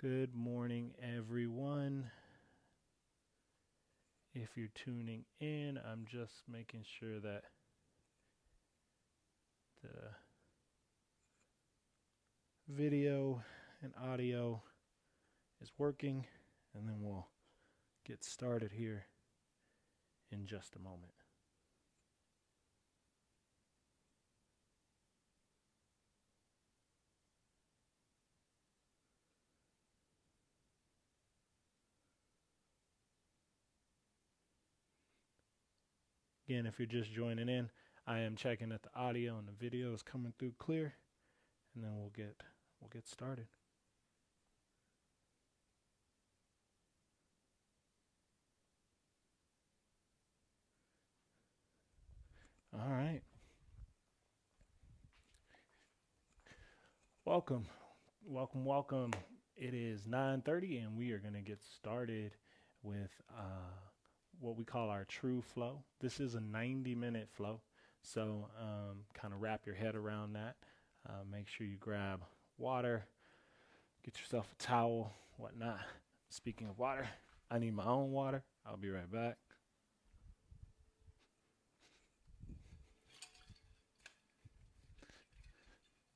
Good morning, everyone. If you're tuning in, I'm just making sure that the video and audio is working, and then we'll get started here in just a moment. Again, if you're just joining in, I am checking that the audio and the video is coming through clear, and then we'll get started. All right. Welcome. Welcome. It is 9:30 and we are going to get started with what we call our Tru Flow. This is a 90-minute flow. So kind of wrap your head around that. Make sure you grab water, get yourself a towel, whatnot. Speaking of water, I need my own water. I'll be right back.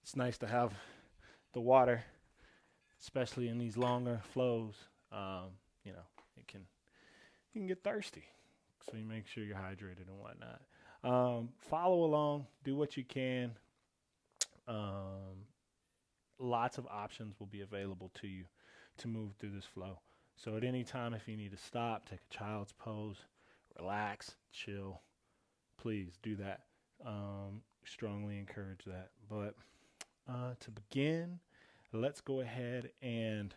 It's nice to have the water, especially in these longer flows. You know, it can you can get thirsty, so you make sure you're hydrated and whatnot. Follow along, do what you can. Um, Lots of options will be available to you to move through this flow. So at any time, if you need to stop, take a child's pose, relax, chill, please do that. Strongly encourage that. But to begin, let's go ahead and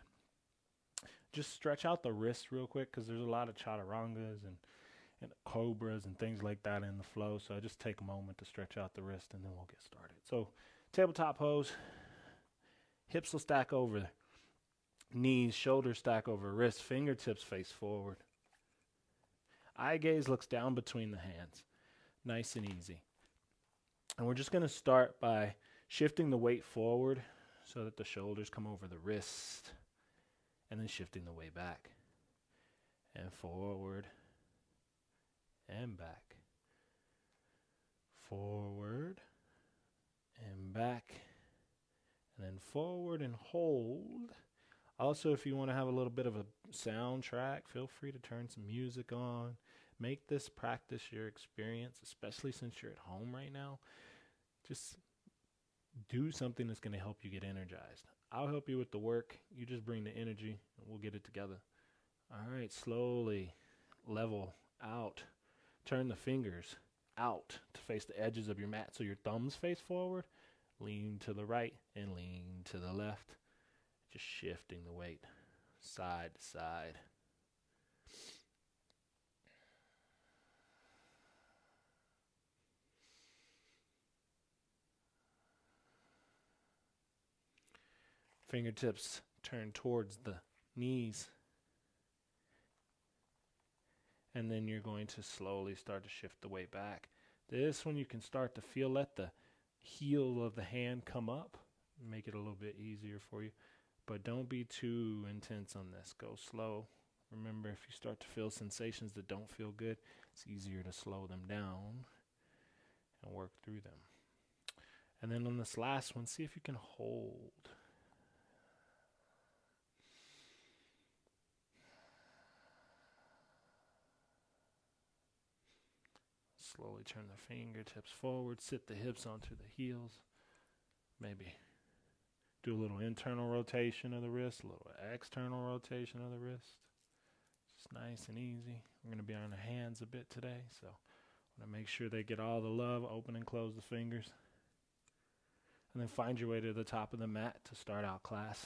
just stretch out the wrists real quick because there's a lot of chaturangas and cobras and things like that in the flow. So I just take a moment to stretch out the wrist and then we'll get started. So tabletop pose, hips will stack over knees, shoulders stack over wrists, fingertips face forward. Eye gaze looks down between the hands. Nice and easy. And we're just going to start by shifting the weight forward so that the shoulders come over the wrist, and then shifting the weight back and forward and back, forward and back, and then forward and hold. Also, if you want to have a little bit of a soundtrack, feel free to turn some music on. Make this practice your experience, especially since you're at home right now. Just do something that's going to help you get energized. I'll help you with the work. You just bring the energy and we'll get it together. All right, slowly level out. Turn the fingers out to face the edges of your mat so your thumbs face forward. Lean to the right and lean to the left. Just shifting the weight side to side. Fingertips turn towards the knees. And then you're going to slowly start to shift the weight back. This one you can start to feel, let the heel of the hand come up. Make it a little bit easier for you. But don't be too intense on this. Go slow. Remember, if you start to feel sensations that don't feel good, it's easier to slow them down and work through them. And then on this last one, see if you can hold. Slowly turn the fingertips forward, sit the hips onto the heels. Maybe do a little internal rotation of the wrist, a little external rotation of the wrist. Just nice and easy. We're going to be on the hands a bit today, so I want to make sure they get all the love. Open and close the fingers. And then find your way to the top of the mat to start out class.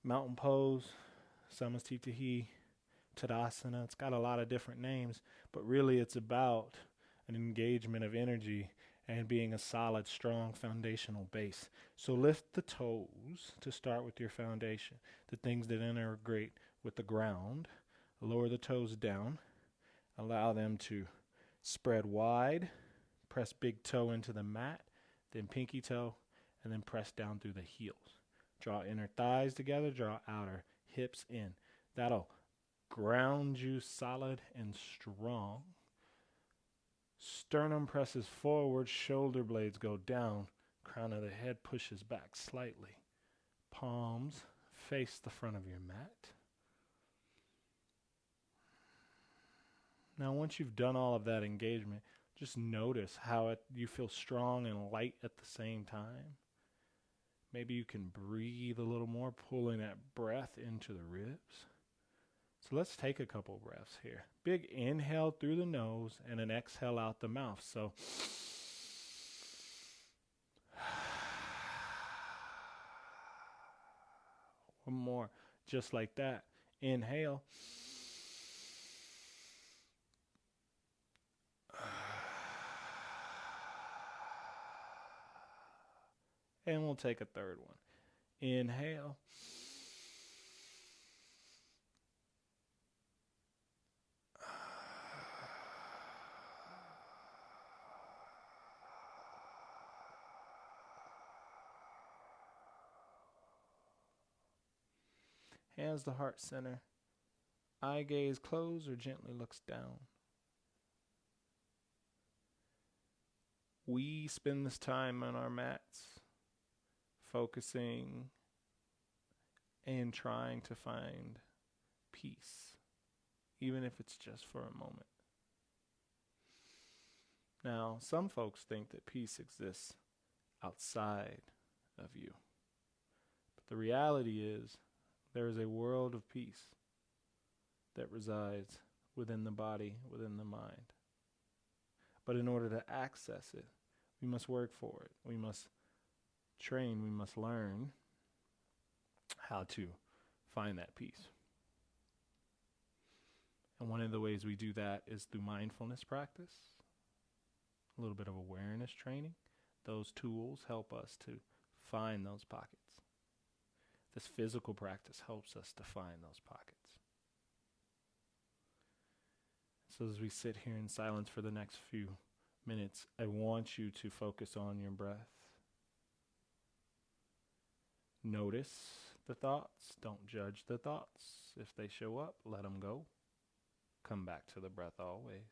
Mountain pose, Samastitihi, Tadasana. It's got a lot of different names, but really it's about an engagement of energy and being a solid, strong foundational base. So lift the toes to start with your foundation, the things that integrate with the ground. Lower the toes down. Allow them to spread wide. Press big toe into the mat, then pinky toe, and then press down through the heels. Draw inner thighs together, draw outer hips in. That'll ground you solid and strong. Sternum presses forward, shoulder blades go down, crown of the head pushes back slightly. Palms face the front of your mat. Now, once you've done all of that engagement, just notice how you feel strong and light at the same time. Maybe you can breathe a little more, pulling that breath into the ribs. So let's take a couple breaths here. Big inhale through the nose and an exhale out the mouth. So one more, just like that. Inhale. And we'll take a third one. Inhale. Hands to heart center. Eye gaze closed or gently looks down. We spend this time on our mats, focusing and trying to find peace, even if it's just for a moment. Now, some folks think that peace exists outside of you. But the reality is, there is a world of peace that resides within the body, within the mind. But in order to access it, we must work for it. We must train, we must learn how to find that peace. And one of the ways we do that is through mindfulness practice, a little bit of awareness training. Those tools help us to find those pockets. This physical practice helps us to find those pockets. So as we sit here in silence for the next few minutes, I want you to focus on your breath. Notice the thoughts. Don't judge the thoughts. If they show up, let them go. Come back to the breath always.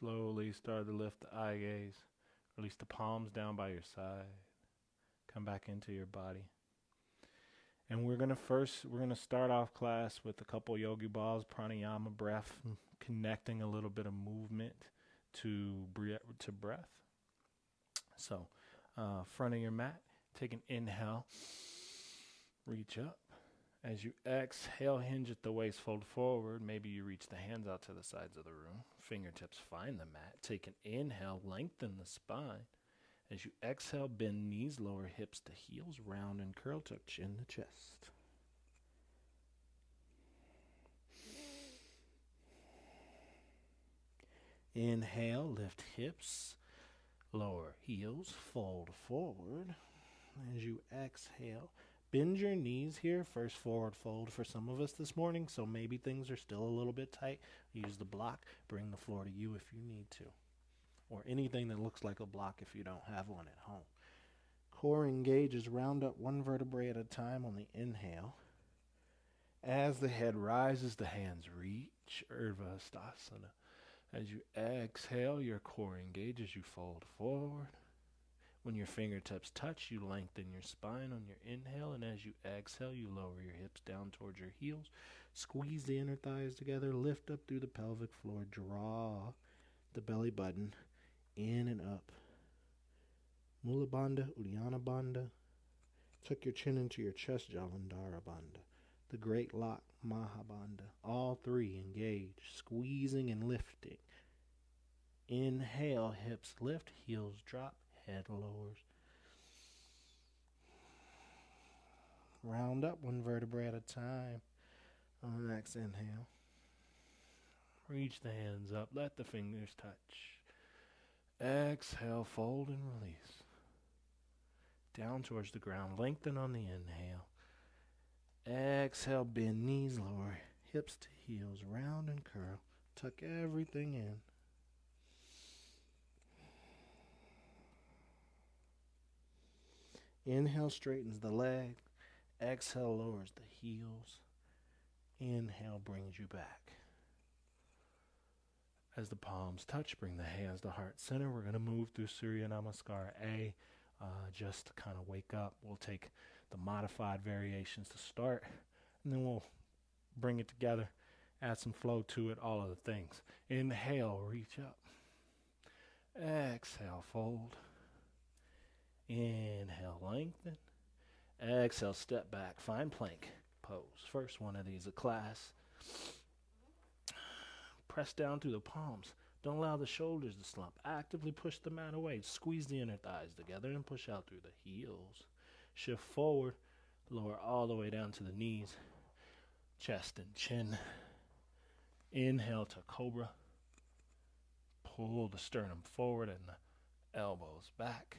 Slowly start to lift the eye gaze. Release the palms down by your side. Come back into your body. And we're going to start off class with a couple yogi balls, pranayama, breath, connecting a little bit of movement to breath. So, front of your mat, take an inhale, reach up. As you exhale, hinge at the waist, fold forward. Maybe you reach the hands out to the sides of the room. Fingertips find the mat. Take an inhale, lengthen the spine. As you exhale, bend knees, lower hips to heels, round and curl, tuck chin to chest. Inhale, lift hips, lower heels, fold forward. As you exhale, bend your knees here. First forward fold for some of us this morning, so maybe things are still a little bit tight. Use the block. Bring the floor to you if you need to, or anything that looks like a block if you don't have one at home. Core engages, round up one vertebrae at a time on the inhale. As the head rises, the hands reach, Urdhva Hastasana. As you exhale, your core engages, you fold forward. When your fingertips touch, you lengthen your spine on your inhale, and as you exhale, you lower your hips down towards your heels. Squeeze the inner thighs together, lift up through the pelvic floor, draw the belly button in and up. Mula Bandha, Uddiyana Bandha. Tuck your chin into your chest, Jalandhara Bandha. The great lock, Mahabandha. All three engage, squeezing and lifting. Inhale, hips lift, heels drop, head lowers. Round up one vertebrae at a time. On the next inhale, reach the hands up, let the fingers touch. Exhale, fold and release. Down towards the ground, lengthen on the inhale. Exhale, bend knees, lower hips to heels, round and curl. Tuck everything in. Inhale, straightens the leg. Exhale, lowers the heels. Inhale, brings you back. As the palms touch, bring the hands to heart center. We're going to move through Surya Namaskar A, just to kind of wake up. We'll take the modified variations to start, and then we'll bring it together, add some flow to it, all of the things. Inhale, reach up. Exhale, fold. Inhale, lengthen. Exhale, step back, find plank pose. First one of these, a class. Press down through the palms. Don't allow the shoulders to slump. Actively push the mat away. Squeeze the inner thighs together and push out through the heels. Shift forward, lower all the way down to the knees, chest and chin. Inhale to cobra. Pull the sternum forward and the elbows back.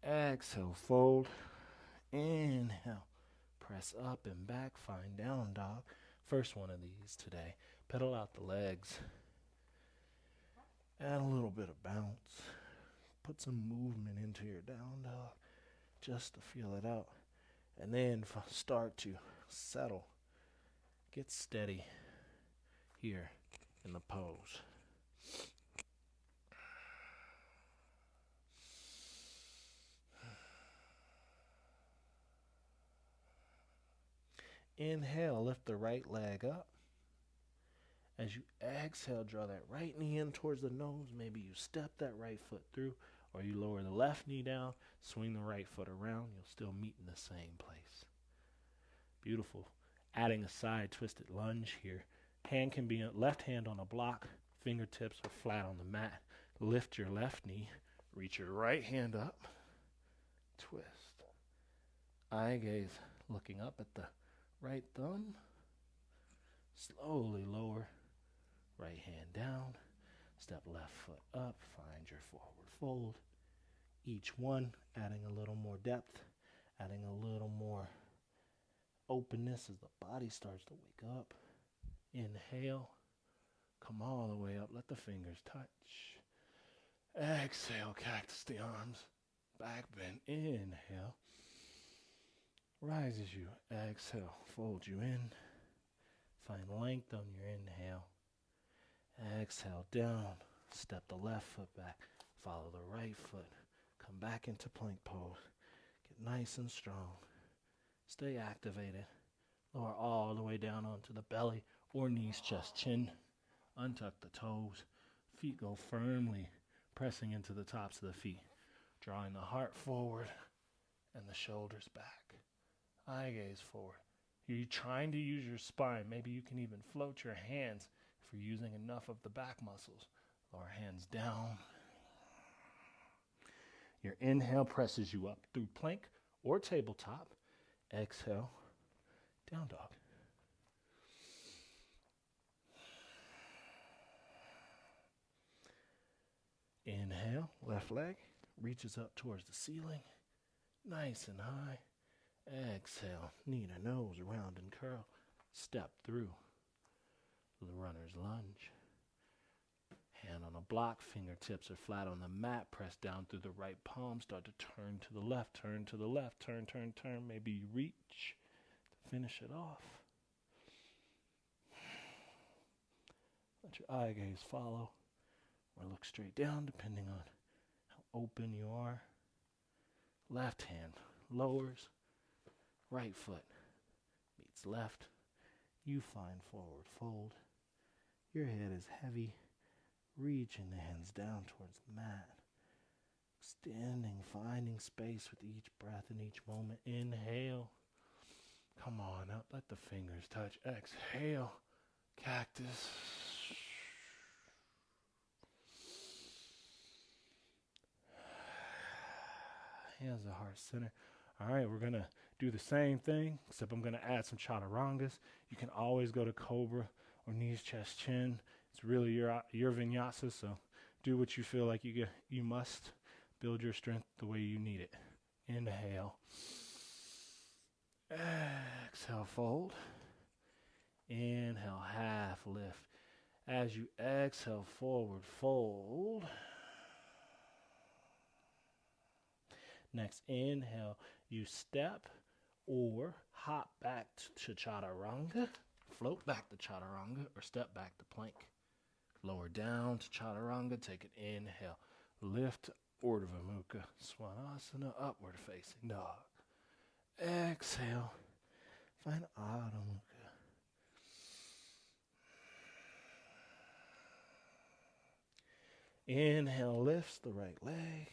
Exhale, fold. Inhale, press up and back, find down dog. First one of these today. Pedal out the legs. Add a little bit of bounce. Put some movement into your down dog just to feel it out. And then start to settle. Get steady here in the pose. Inhale, lift the right leg up. As you exhale, draw that right knee in towards the nose. Maybe you step that right foot through, or you lower the left knee down, swing the right foot around. You'll still meet in the same place. Beautiful. Adding a side twisted lunge here. Hand can be left hand on a block. Fingertips are flat on the mat. Lift your left knee. Reach your right hand up. Twist. Eye gaze looking up at the right thumb. Slowly lower. Right hand down. Step left foot up. Find your forward fold. Each one adding a little more depth. Adding a little more openness as the body starts to wake up. Inhale. Come all the way up. Let the fingers touch. Exhale. Cactus the arms. Back bend. Inhale. Rise as you exhale. Fold you in. Find length on your inhale. Exhale down. Step the left foot back. Follow the right foot. Come back into plank pose. Get nice and strong. Stay activated. Lower all the way down onto the belly or knees, chest, chin. Untuck the toes. Feet go firmly, pressing into the tops of the feet. Drawing the heart forward and the shoulders back. Eye gaze forward. You're trying to use your spine. Maybe you can even float your hands if you're using enough of the back muscles. Lower hands down. Your inhale presses you up through plank or tabletop. Exhale, down dog. Inhale, left leg reaches up towards the ceiling, nice and high. Exhale, knee to nose, round and curl. Step through the runner's lunge. Hand on a block, fingertips are flat on the mat. Press down through the right palm. Start to turn to the left, turn to the left, turn, turn, turn. Maybe you reach to finish it off. Let your eye gaze follow or look straight down depending on how open you are. Left hand lowers, right foot meets left. You find forward fold. Your head is heavy. Reaching the hands down towards the mat. Extending, finding space with each breath and each moment. Inhale. Come on up. Let the fingers touch. Exhale. Cactus. Hands to heart center. All right, we're going to do the same thing, except I'm going to add some chaturangas. You can always go to cobra or knees, chest, chin. It's really your vinyasa, so do what you feel like you must. Build your strength the way you need it. Inhale. Exhale, fold. Inhale, half lift. As you exhale, forward fold. Next, inhale, you step or hop back to chaturanga. Float back to chaturanga or step back to plank. Lower down to chaturanga, take an inhale. Lift, Urdhva Mukha, Svanasana, upward facing dog. Exhale, find Adho Mukha. Inhale, lifts the right leg.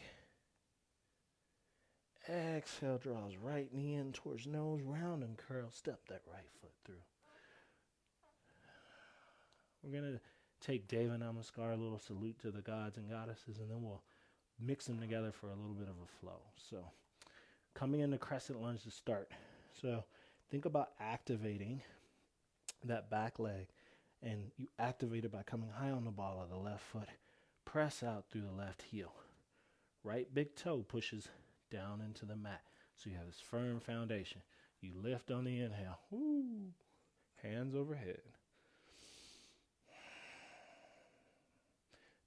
Exhale, draws right knee in towards nose, round and curl. Step that right foot through. We're going to take Deva Namaskar, a little salute to the gods and goddesses, and then we'll mix them together for a little bit of a flow. So coming into crescent lunge to start. So think about activating that back leg, and you activate it by coming high on the ball of the left foot. Press out through the left heel. Right big toe pushes down into the mat. So you have this firm foundation. You lift on the inhale. Woo. Hands overhead.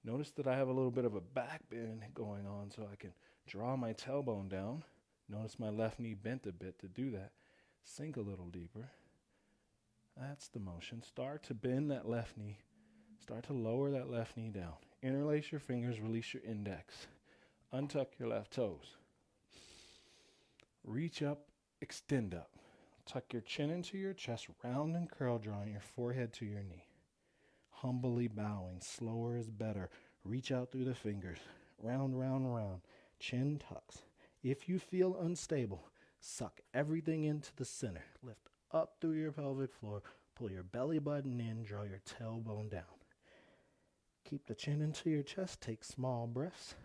Notice that I have a little bit of a back bend going on so I can draw my tailbone down. Notice my left knee bent a bit to do that. Sink a little deeper. That's the motion. Start to bend that left knee. Start to lower that left knee down. Interlace your fingers, release your index. Untuck your left toes. Reach up, extend up. Tuck your chin into your chest, round and curl, drawing your forehead to your knee. Humbly bowing, slower is better. Reach out through the fingers, round, round, round. Chin tucks. If you feel unstable, suck everything into the center. Lift up through your pelvic floor, pull your belly button in, draw your tailbone down. Keep the chin into your chest, take small breaths.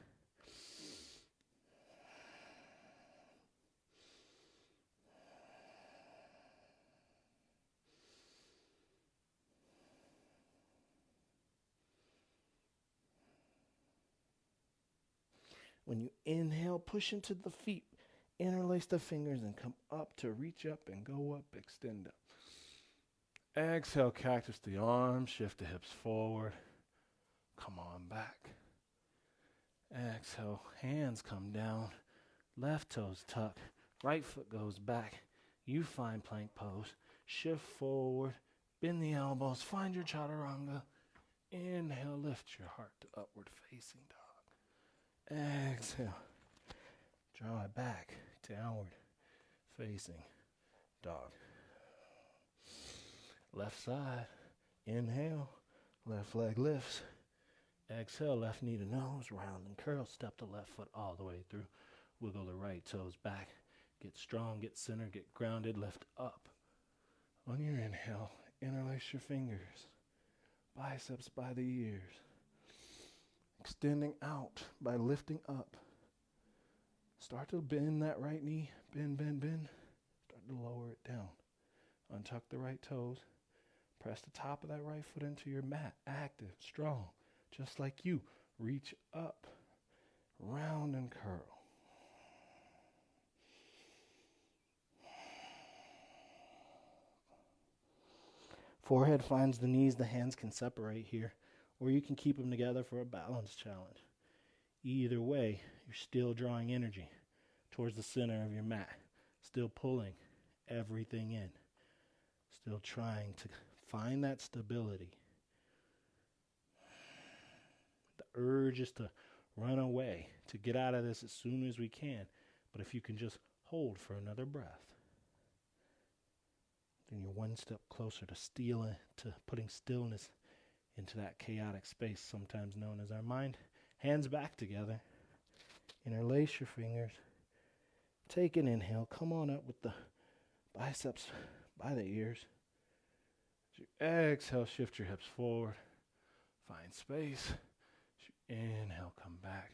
When you inhale, push into the feet, interlace the fingers and come up to reach up and go up, extend up. Exhale, cactus the arms, shift the hips forward. Come on back. Exhale, hands come down, left toes tuck, right foot goes back. You find plank pose, shift forward, bend the elbows, find your chaturanga. Inhale, lift your heart to upward facing dog. Exhale, draw it back, downward facing dog. Left side, inhale, left leg lifts. Exhale, left knee to nose, round and curl. Step the left foot all the way through. Wiggle the right toes back. Get strong, get centered, get grounded, lift up. On your inhale, interlace your fingers. Biceps by the ears. Extending out by lifting up. Start to bend that right knee. Bend, bend, bend. Start to lower it down. Untuck the right toes. Press the top of that right foot into your mat. Active, strong, just like you. reach up, round and curl. Forehead finds the knees, the hands can separate here, or you can keep them together for a balance challenge. Either way, you're still drawing energy towards the center of your mat, still pulling everything in, still trying to find that stability. The urge is to run away, to get out of this as soon as we can, but if you can just hold for another breath, then you're one step closer to putting stillness into that chaotic space, sometimes known as our mind. Hands back together. Interlace your fingers. Take an inhale. Come on up with the biceps by the ears. As you exhale, shift your hips forward. Find space. As you inhale, come back.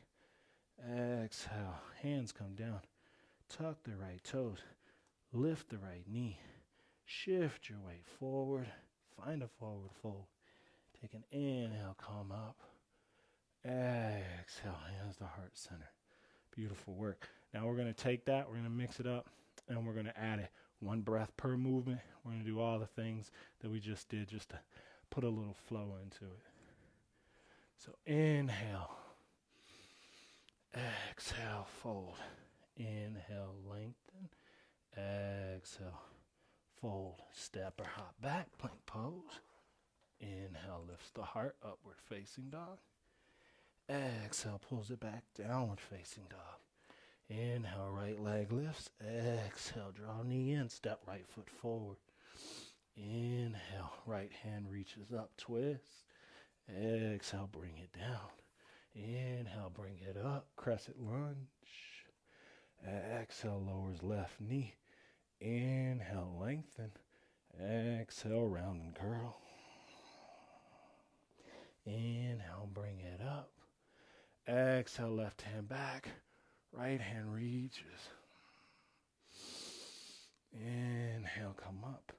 Exhale. Hands come down. Tuck the right toes. Lift the right knee. Shift your weight forward. Find a forward fold. Take an inhale, come up. Exhale, hands to heart center. Beautiful work. Now we're going to take that, we're going to mix it up, and we're going to add it. One breath per movement. We're going to do all the things that we just did just to put a little flow into it. So inhale. Exhale, fold. Inhale, lengthen. Exhale, fold. Step or hop back, plank pose. Inhale, lifts the heart, upward facing dog. Exhale, pulls it back, downward facing dog. Inhale, right leg lifts. Exhale, draw knee in, step right foot forward. Inhale, right hand reaches up, twist. Exhale, bring it down. Inhale, bring it up, crescent lunge. Exhale, lowers left knee. Inhale, lengthen. Exhale, round and curl. Inhale, bring it up. Exhale, left hand back. Right hand reaches. Inhale, come up.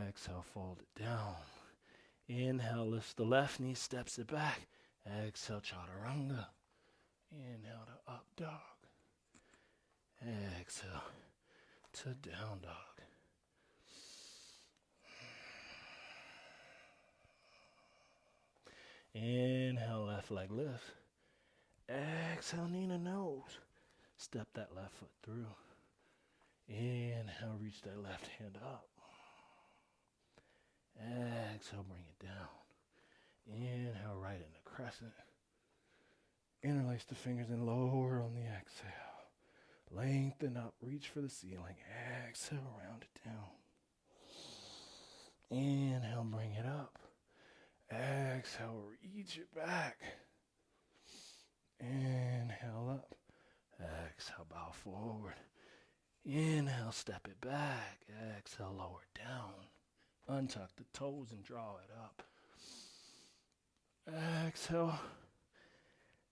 Exhale, fold it down. Inhale, lifts the left knee, steps it back. Exhale, chaturanga. Inhale to up dog. Exhale to down dog. Inhale, left leg lifts. Exhale, knee to nose. Step that left foot through. Inhale, reach that left hand up. Exhale, bring it down. Inhale, right into crescent. Interlace the fingers and lower on the exhale. Lengthen up, reach for the ceiling. Exhale, round it down. Inhale, bring it up. Exhale, reach it back. Inhale up. Exhale, bow forward. Inhale, step it back. Exhale, lower down. Untuck the toes and draw it up. Exhale,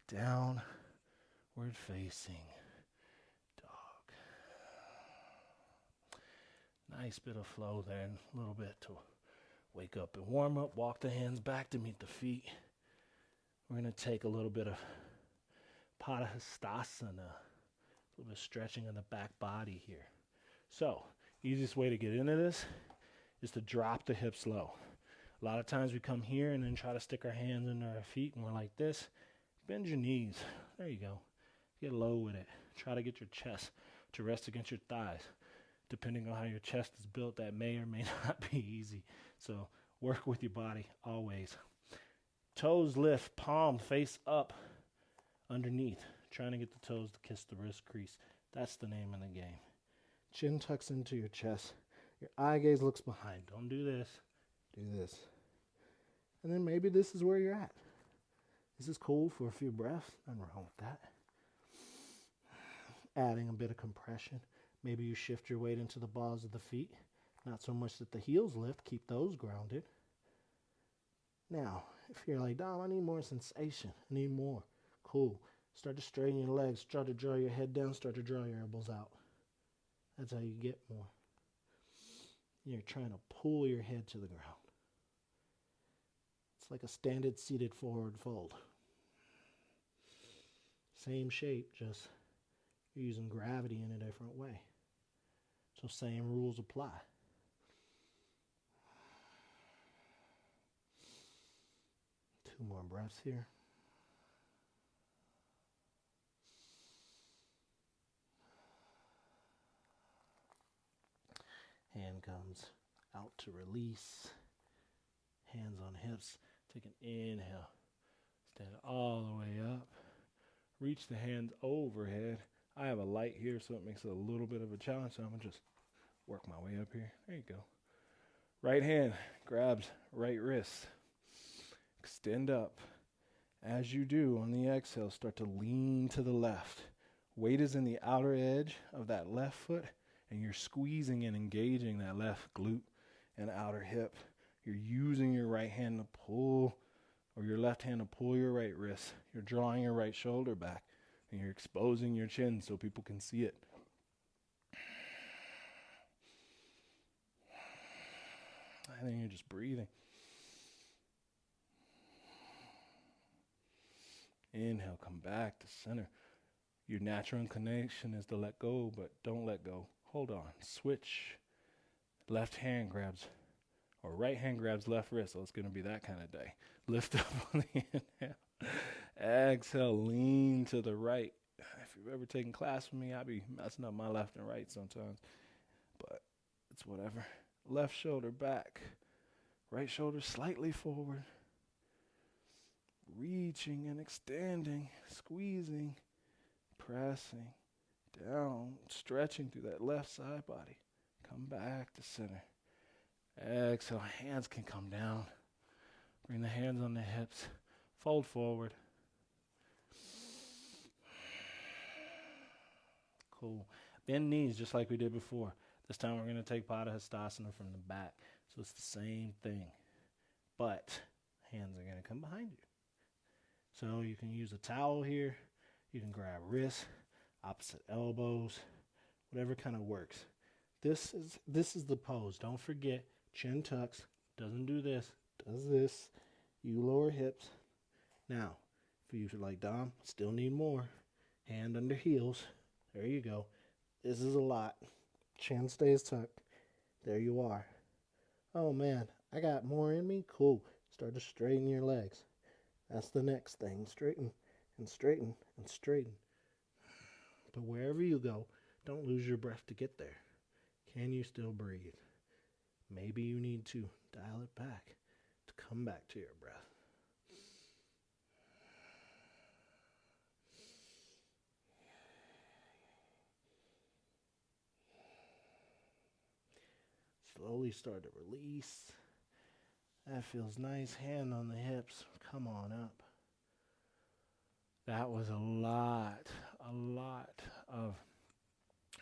downward facing dog. Nice bit of flow there, and a little bit to wake up and warm up. Walk the hands back to meet the feet. We're going to take a little bit of Padahastasana, a little bit of stretching on the back body here. So, easiest way to get into this is to drop the hips low. A lot of times we come here and then try to stick our hands under our feet and we're like this. Bend your knees. There you go. Get low with it. Try to get your chest to rest against your thighs. Depending on how your chest is built, that may or may not be easy. So work with your body always. Toes lift, palm face up underneath. Trying to get the toes to kiss the wrist crease. That's the name of the game. Chin tucks into your chest. Your eye gaze looks behind. Don't do this. Do this. And then maybe this is where you're at. This is cool for a few breaths. Nothing wrong with that. Adding a bit of compression. Maybe you shift your weight into the balls of the feet. Not so much that the heels lift. Keep those grounded. Now, if you're like, Dom, I need more sensation. I need more. Cool. Start to straighten your legs. Start to draw your head down. Start to draw your elbows out. That's how you get more. You're trying to pull your head to the ground. It's like a standard seated forward fold. Same shape, just you're using gravity in a different way. So same rules apply. Two more breaths here. Hand comes out to release. Hands on hips. Take an inhale. Stand all the way up. Reach the hands overhead. I have a light here, so it makes it a little bit of a challenge. So I'm going to just work my way up here. There you go. Right hand grabs right wrist. Extend up. As you do on the exhale, start to lean to the left. Weight is in the outer edge of that left foot, and you're squeezing and engaging that left glute and outer hip. You're using your right hand to pull, or your left hand to pull your right wrist. You're drawing your right shoulder back, and you're exposing your chin so people can see it. And then you're just breathing. Inhale, come back to center. Your natural inclination is to let go, but don't let go. Hold on. Switch. Left hand grabs, or right hand grabs left wrist. So it's going to be that kind of day. Lift up on the inhale. Exhale, lean to the right. If you've ever taken class with me, I'd be messing up my left and right sometimes. But it's whatever. Left shoulder back. Right shoulder slightly forward. Reaching and extending, squeezing, pressing down, stretching through that left side body. Come back to center. Exhale, hands can come down. Bring the hands on the hips. Fold forward. Cool. Bend knees just like we did before. This time we're going to take Pada Hastasana from the back. So it's the same thing. But hands are going to come behind you. So you can use a towel here. You can grab wrists, opposite elbows, whatever kind of works. This is the pose. Don't forget, chin tucks, doesn't do this, does this. You lower hips. Now, if you like Dom, still need more. Hand under heels. There you go. This is a lot. Chin stays tucked. There you are. Oh man, I got more in me? Cool. Start to straighten your legs. That's the next thing. Straighten and straighten and straighten. But wherever you go, don't lose your breath to get there. Can you still breathe? Maybe you need to dial it back to come back to your breath. Slowly start to release. That feels nice. Hand on the hips. Come on up. That was a lot of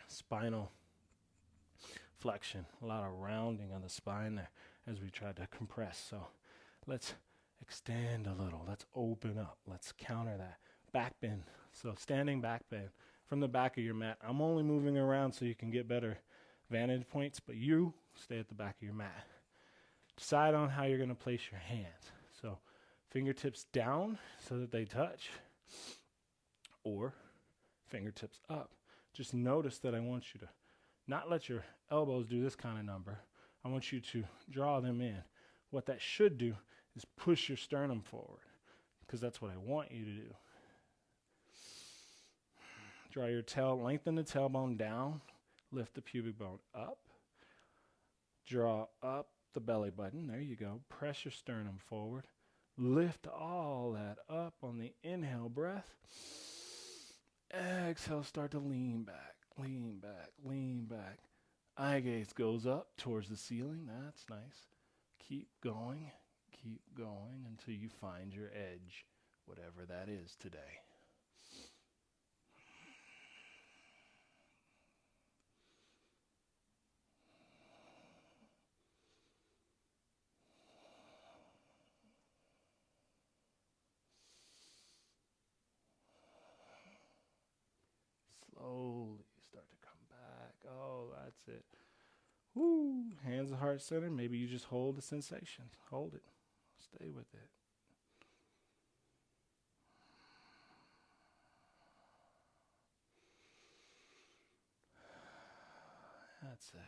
spinal flexion, a lot of rounding on the spine there as we tried to compress. So let's extend a little. Let's open up. Let's counter that. Back bend. So standing back bend from the back of your mat. I'm only moving around so you can get better vantage points, but you stay at the back of your mat. Decide on how you're going to place your hands. So fingertips down so that they touch, or fingertips up. Just notice that I want you to not let your elbows do this kind of number. I want you to draw them in. What that should do is push your sternum forward, because that's what I want you to do. Draw your tail, lengthen the tailbone down, lift the pubic bone up, draw up the belly button. There you go. Press your sternum forward. Lift all that up on the inhale breath. Exhale, start to lean back, lean back, lean back. Eye gaze goes up towards the ceiling. That's nice. Keep going until you find your edge, whatever that is today. Slowly start to come back. Oh, that's it. Woo. Hands to heart center. Maybe you just hold the sensation. Hold it. Stay with it. That's it.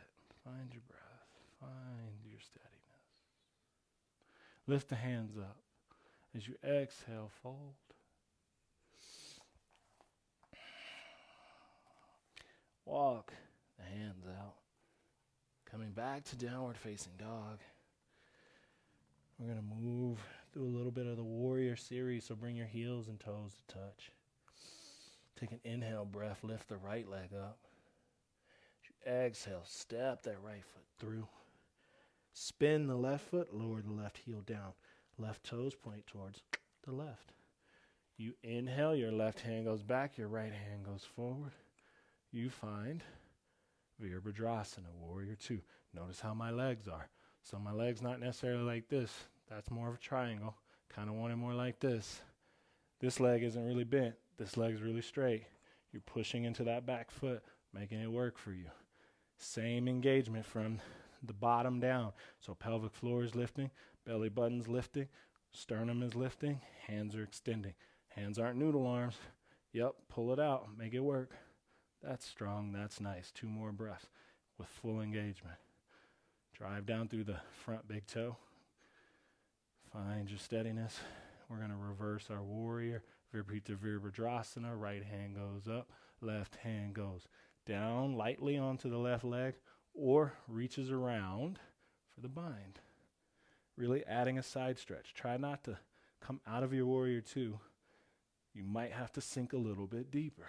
Find your breath. Find your steadiness. Lift the hands up. As you exhale, fold. Walk the hands out. Coming back to downward facing dog. We're going to move through a little bit of the warrior series, so bring your heels and toes to touch. Take an inhale breath, lift the right leg up. As you exhale, step that right foot through. Spin the left foot, lower the left heel down. Left toes point towards the left. You inhale, your left hand goes back, your right hand goes forward. You find Virabhadrasana, Warrior 2. Notice how my legs are. So my legs not necessarily like this. That's more of a triangle. Kind of want it more like this. This leg isn't really bent. This leg's really straight. You're pushing into that back foot, making it work for you. Same engagement from the bottom down. So pelvic floor is lifting, belly button's lifting, sternum is lifting, hands are extending. Hands aren't noodle arms. Yep, pull it out, make it work. That's strong, that's nice. 2 more breaths with full engagement. Drive down through the front big toe. Find your steadiness. We're going to reverse our warrior. Viparita Virabhadrasana. Right hand goes up, left hand goes down lightly onto the left leg or reaches around for the bind. Really adding a side stretch. Try not to come out of your warrior 2. You might have to sink a little bit deeper.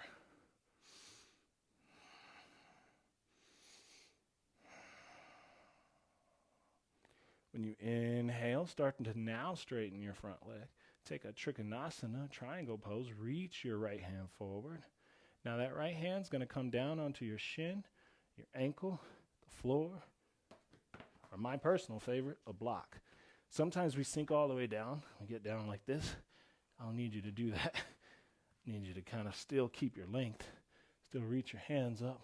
When you inhale, starting to now straighten your front leg. Take a Trikonasana, triangle pose. Reach your right hand forward. Now that right hand's going to come down onto your shin, your ankle, the floor, or my personal favorite, a block. Sometimes we sink all the way down. We get down like this. I don't need you to do that. I need you to kind of still keep your length, still reach your hands up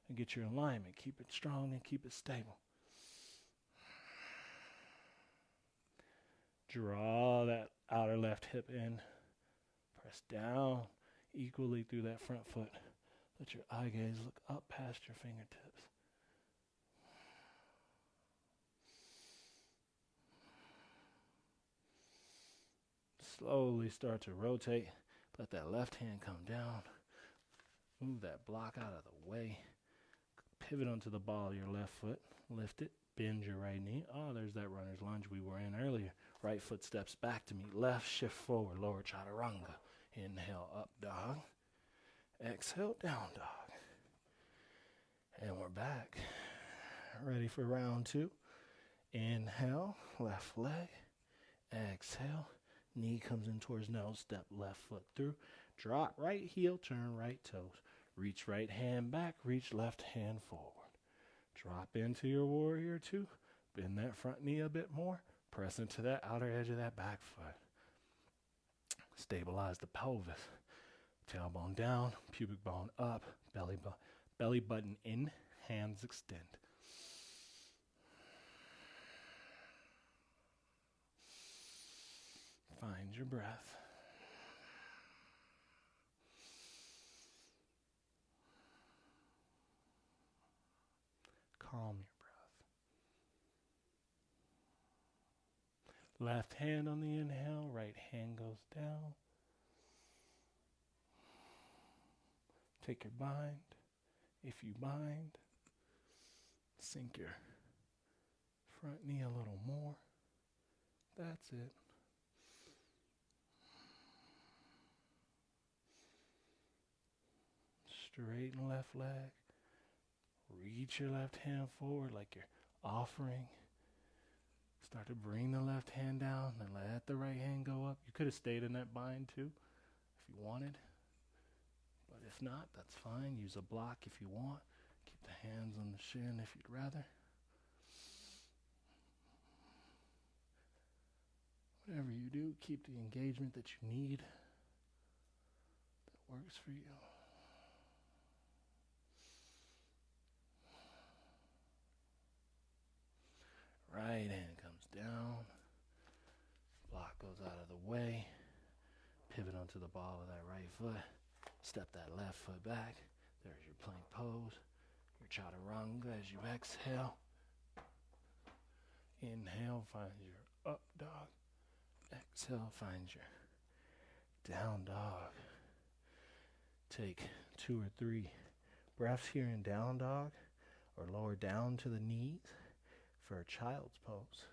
and get your alignment. Keep it strong and keep it stable. Draw that outer left hip in. Press down equally through that front foot. Let your eye gaze look up past your fingertips. Slowly start to rotate. Let that left hand come down. Move that block out of the way. Pivot onto the ball of your left foot. Lift it. Bend your right knee. Oh, there's that runner's lunge we were in earlier. Right foot steps back to meet left. Shift forward. Lower chaturanga. Inhale, up dog. Exhale, down dog. And we're back. Ready for round 2. Inhale, left leg. Exhale. Knee comes in towards nose. Step left foot through. Drop right heel. Turn right toes. Reach right hand back. Reach left hand forward. Drop into your warrior 2. Bend that front knee a bit more. Press into that outer edge of that back foot. Stabilize the pelvis. Tailbone down, pubic bone up, belly button in, hands extend. Find your breath. Calm your breath. Left hand on the inhale, right hand goes down. Take your bind. If you bind, sink your front knee a little more. That's it. Straighten left leg. Reach your left hand forward like you're offering. Start to bring the left hand down and let the right hand go up. You could have stayed in that bind too if you wanted. But if not, that's fine. Use a block if you want. Keep the hands on the shin if you'd rather. Whatever you do, keep the engagement that you need that works for you. Right hand comes down. Block goes out of the way. Pivot onto the ball of that right foot. Step that left foot back. There's your plank pose. for chaturanga as you exhale. Inhale, find your up dog. Exhale, find your down dog. Take 2 or 3 breaths here in down dog, or lower down to the knees for a child's pose.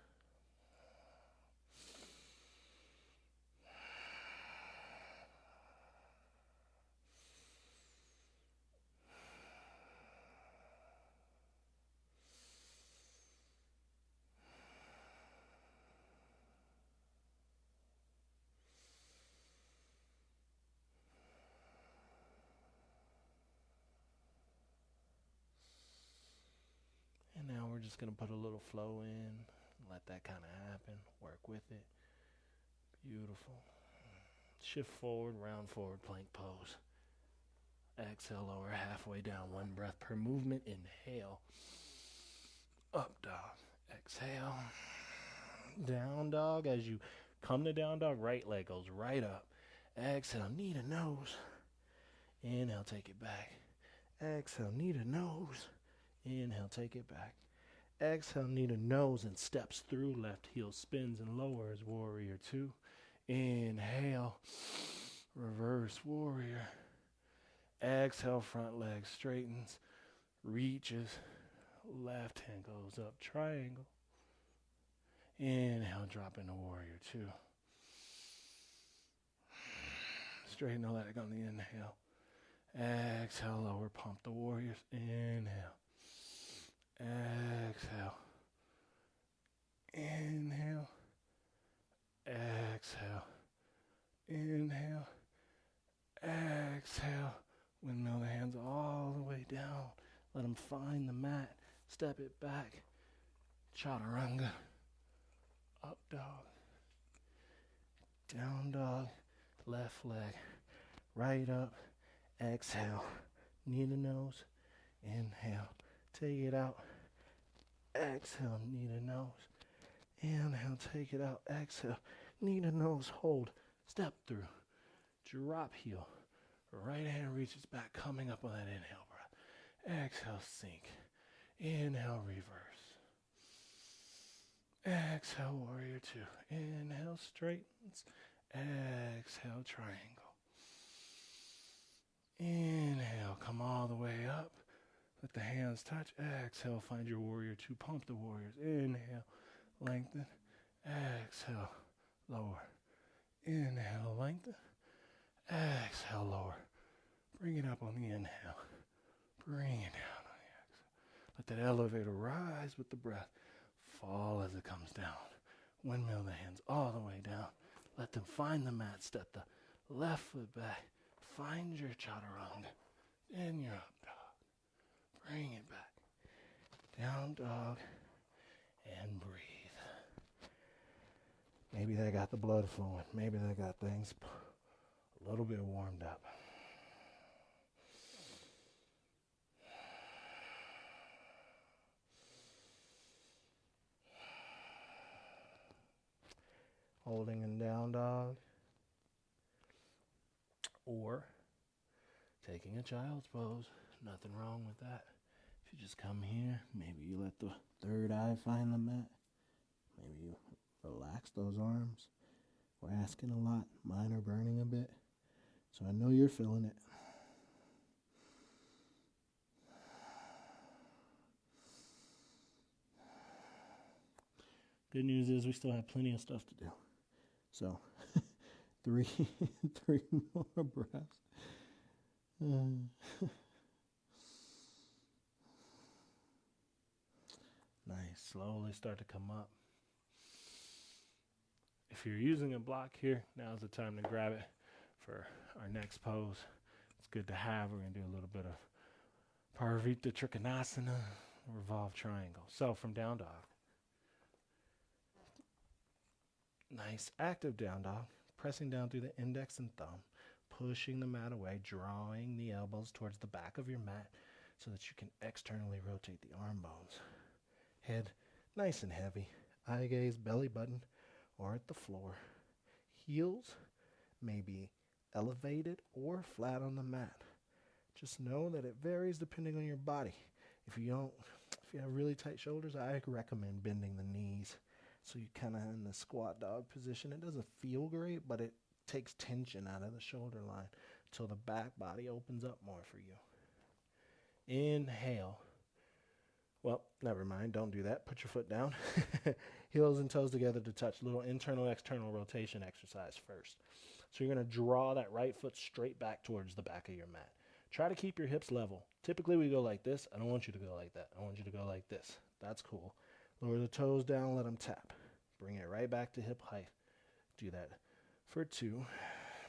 And now we're just going to put a little flow in, let that kind of happen, work with it. Beautiful. Shift forward, round forward, plank pose. Exhale, lower halfway down, 1 breath per movement. Inhale, up dog. Exhale, down dog. As you come to down dog, right leg goes right up. Exhale, knee to nose. Inhale, take it back. Exhale, knee to nose. Inhale, take it back. Exhale, knee to nose and steps through. Left heel spins and lowers. Warrior 2. Inhale, reverse warrior. Exhale, front leg straightens, reaches. Left hand goes up, triangle. Inhale, drop into warrior 2. Straighten the leg on the inhale. Exhale, lower, pump the warriors. Inhale. Exhale. Inhale. Exhale. Inhale. Exhale. Windmill the hands all the way down. Let them find the mat. Step it back. Chaturanga. Up dog. Down dog. Left leg. Right up. Exhale. Knee to nose. Inhale. Take it out. Exhale. Knee to nose. Inhale. Take it out. Exhale. Knee to nose. Hold. Step through. Drop heel. Right hand reaches back, coming up on that inhale breath. Exhale, sink. Inhale, reverse. Exhale, warrior 2. Inhale, straightens. Exhale, triangle. Inhale, come all the way up. Let the hands touch. Exhale, find your warrior 2. Pump the warriors. Inhale, lengthen. Exhale, lower. Inhale, lengthen. Exhale, lower. Bring it up on the inhale. Bring it down on the exhale. Let that elevator rise with the breath. Fall as it comes down. Windmill the hands all the way down. Let them find the mat. Step the left foot back. Find your chaturanga. Then your up dog. Bring it back. Down dog. And breathe. Maybe they got the blood flowing. Maybe they got things a little bit warmed up. Holding in down dog. Or taking a child's pose. Nothing wrong with that. If you just come here, maybe you let the third eye find the mat. Maybe you relax those arms. We're asking a lot. Mine are burning a bit. So I know you're feeling it. Good news is we still have plenty of stuff to do. So, three more breaths. Nice. Slowly start to come up. If you're using a block here, now's the time to grab it for our next pose. It's good to have. We're going to do a little bit of Parvita Trikonasana, revolve triangle. So from down dog. Nice active down dog. Pressing down through the index and thumb. Pushing the mat away. Drawing the elbows towards the back of your mat so that you can externally rotate the arm bones. Head nice and heavy. Eye gaze, belly button, or at the floor. Heels may be elevated or flat on the mat. Just know that it varies depending on your body. If you have really tight shoulders, I recommend bending the knees. So you kind of in the squat dog position. It doesn't feel great, but it takes tension out of the shoulder line until the back body opens up more for you. Inhale. Well, never mind. Don't do that. Put your foot down. Heels and toes together to touch. Little internal, external rotation exercise first. So you're going to draw that right foot straight back towards the back of your mat. Try to keep your hips level. Typically we go like this. I don't want you to go like that. I want you to go like this. That's cool. Lower the toes down, let them tap. Bring it right back to hip height. Do that for 2.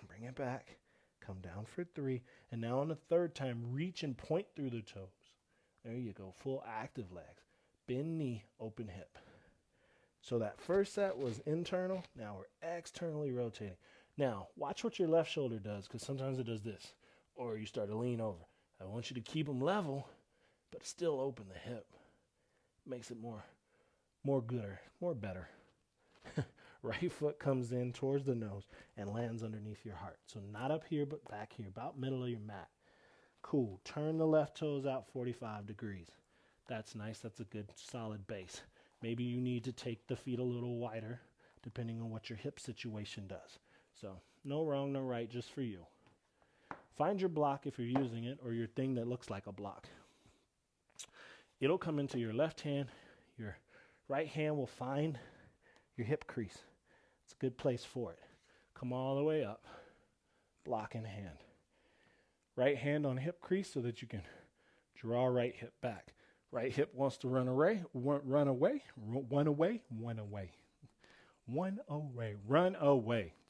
Bring it back. Come down for 3. And now on the third time, reach and point through the toes. There you go. Full active legs. Bend knee, open hip. So that first set was internal. Now we're externally rotating. Now, watch what your left shoulder does, because sometimes it does this. Or you start to lean over. I want you to keep them level, but still open the hip. Makes it more gooder, more better. Right foot comes in towards the nose and lands underneath your heart. So not up here, but back here, about middle of your mat. Cool. Turn the left toes out 45 degrees. That's nice. That's a good solid base. Maybe you need to take the feet a little wider, depending on what your hip situation does. So no wrong, no right, just for you. Find your block if you're using it, or your thing that looks like a block. It'll come into your left hand. Your right hand will find your hip crease. It's a good place for it. Come all the way up. Block in hand. Right hand on hip crease so that you can draw right hip back. Right hip wants to run away. Run away.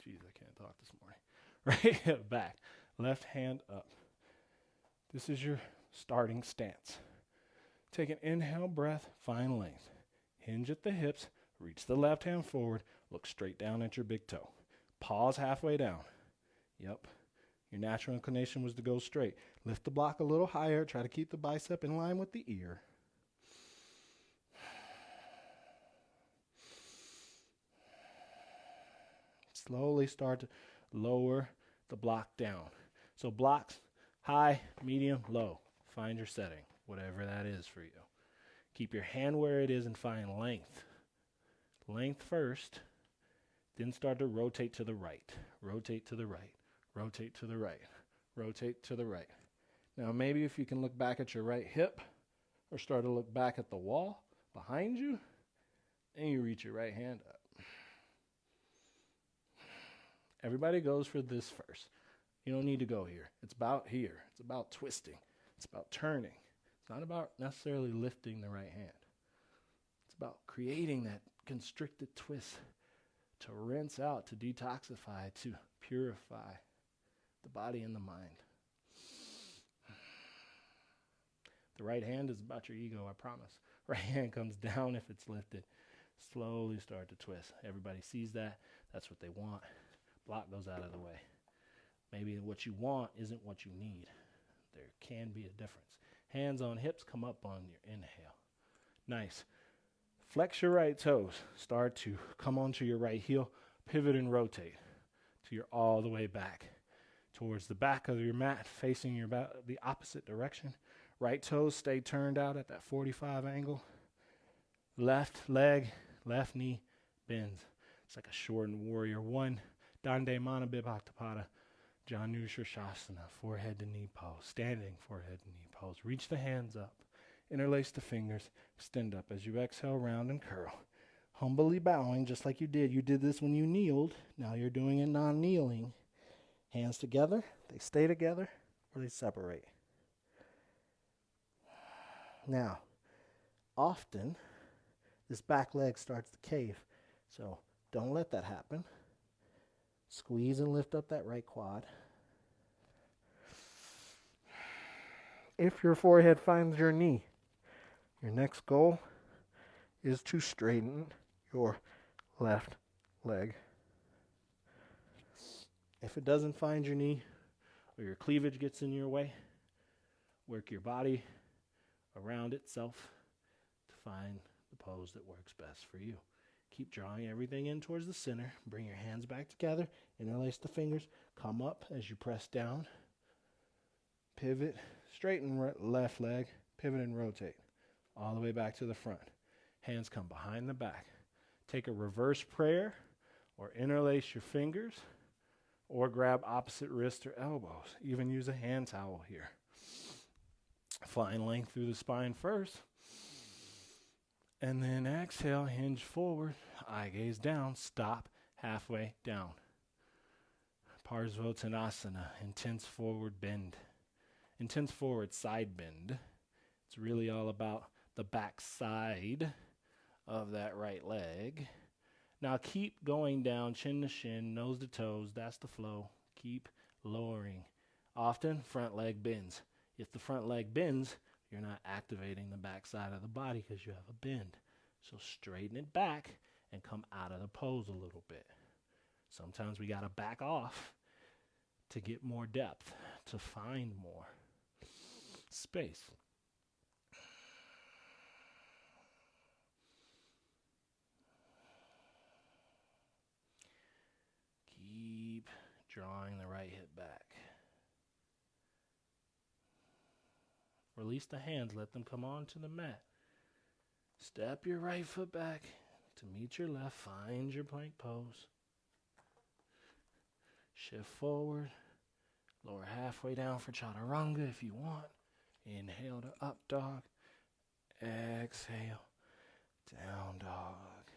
Jeez, I can't talk this morning. Right hip back. Left hand up. This is your starting stance. Take an inhale breath, find length. Hinge at the hips, reach the left hand forward, look straight down at your big toe. Pause halfway down. Yep. Your natural inclination was to go straight. Lift the block a little higher, try to keep the bicep in line with the ear. Slowly start to lower the block down. So blocks, high, medium, low. Find your setting, whatever that is for you. Keep your hand where it is and find length. Length first, then start to rotate to the right. Rotate to the right. Rotate to the right. Rotate to the right. Now maybe if you can look back at your right hip or start to look back at the wall behind you, and you reach your right hand up. Everybody goes for this first. You don't need to go here. It's about here. It's about twisting. It's about turning. It's not about necessarily lifting the right hand. It's about creating that constricted twist to rinse out, to detoxify, to purify the body and the mind. The right hand is about your ego, I promise. Right hand comes down if it's lifted. Slowly start to twist. Everybody sees that. That's what they want. Block goes out of the way. Maybe what you want isn't what you need. There can be a difference. Hands on hips, come up on your inhale. Nice. Flex your right toes. Start to come onto your right heel. Pivot and rotate till you're all the way back towards the back of your mat, facing your the opposite direction. Right toes stay turned out at that 45 angle. Left leg, left knee bends. It's like a shortened warrior one. Dande Mana Bibhaktapada. Janu Shirshasana, forehead to knee pose. Standing forehead to knee pose. Reach the hands up. Interlace the fingers. Extend up as you exhale, round and curl. Humbly bowing, just like you did. You did this when you kneeled. Now you're doing it non-kneeling. Hands together. They stay together or they separate. Now, often, this back leg starts to cave. So don't let that happen. Squeeze and lift up that right quad. If your forehead finds your knee, your next goal is to straighten your left leg. If it doesn't find your knee or your cleavage gets in your way, work your body around itself to find the pose that works best for you. Keep drawing everything in towards the center. Bring your hands back together. Interlace the fingers. Come up as you press down. Pivot. Straighten left leg. Pivot and rotate. All the way back to the front. Hands come behind the back. Take a reverse prayer or interlace your fingers or grab opposite wrists or elbows. Even use a hand towel here. Find length through the spine first. And then exhale, hinge forward, eye gaze down, stop halfway down. Parsvottanasana, intense forward bend. Intense forward side bend. It's really all about the back side of that right leg. Now keep going down, chin to shin, nose to toes. That's the flow. Keep lowering. Often, front leg bends. If the front leg bends, you're not activating the back side of the body because you have a bend. So straighten it back and come out of the pose a little bit. Sometimes we got to back off to get more depth, to find more space. Keep drawing the right hip back. Release the hands, let them come onto the mat. Step your right foot back to meet your left. Find your plank pose. Shift forward. Lower halfway down for chaturanga if you want. Inhale to up dog. Exhale, down dog.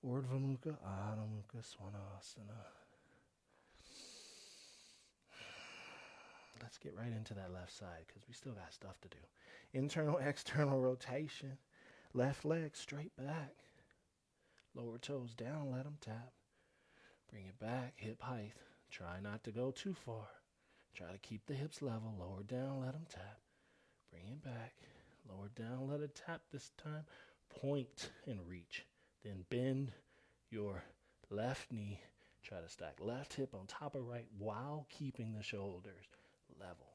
Urdhva Mukha, Adho Mukha, Svanasana. Let's get right into that left side because we still got stuff to do. Internal, external rotation. Left leg straight back. Lower toes down, let them tap. Bring it back, hip height. Try not to go too far. Try to keep the hips level. Lower down, let them tap. Bring it back. Lower down, let it tap this time. Point and reach. Then bend your left knee. Try to stack left hip on top of right while keeping the shoulders level.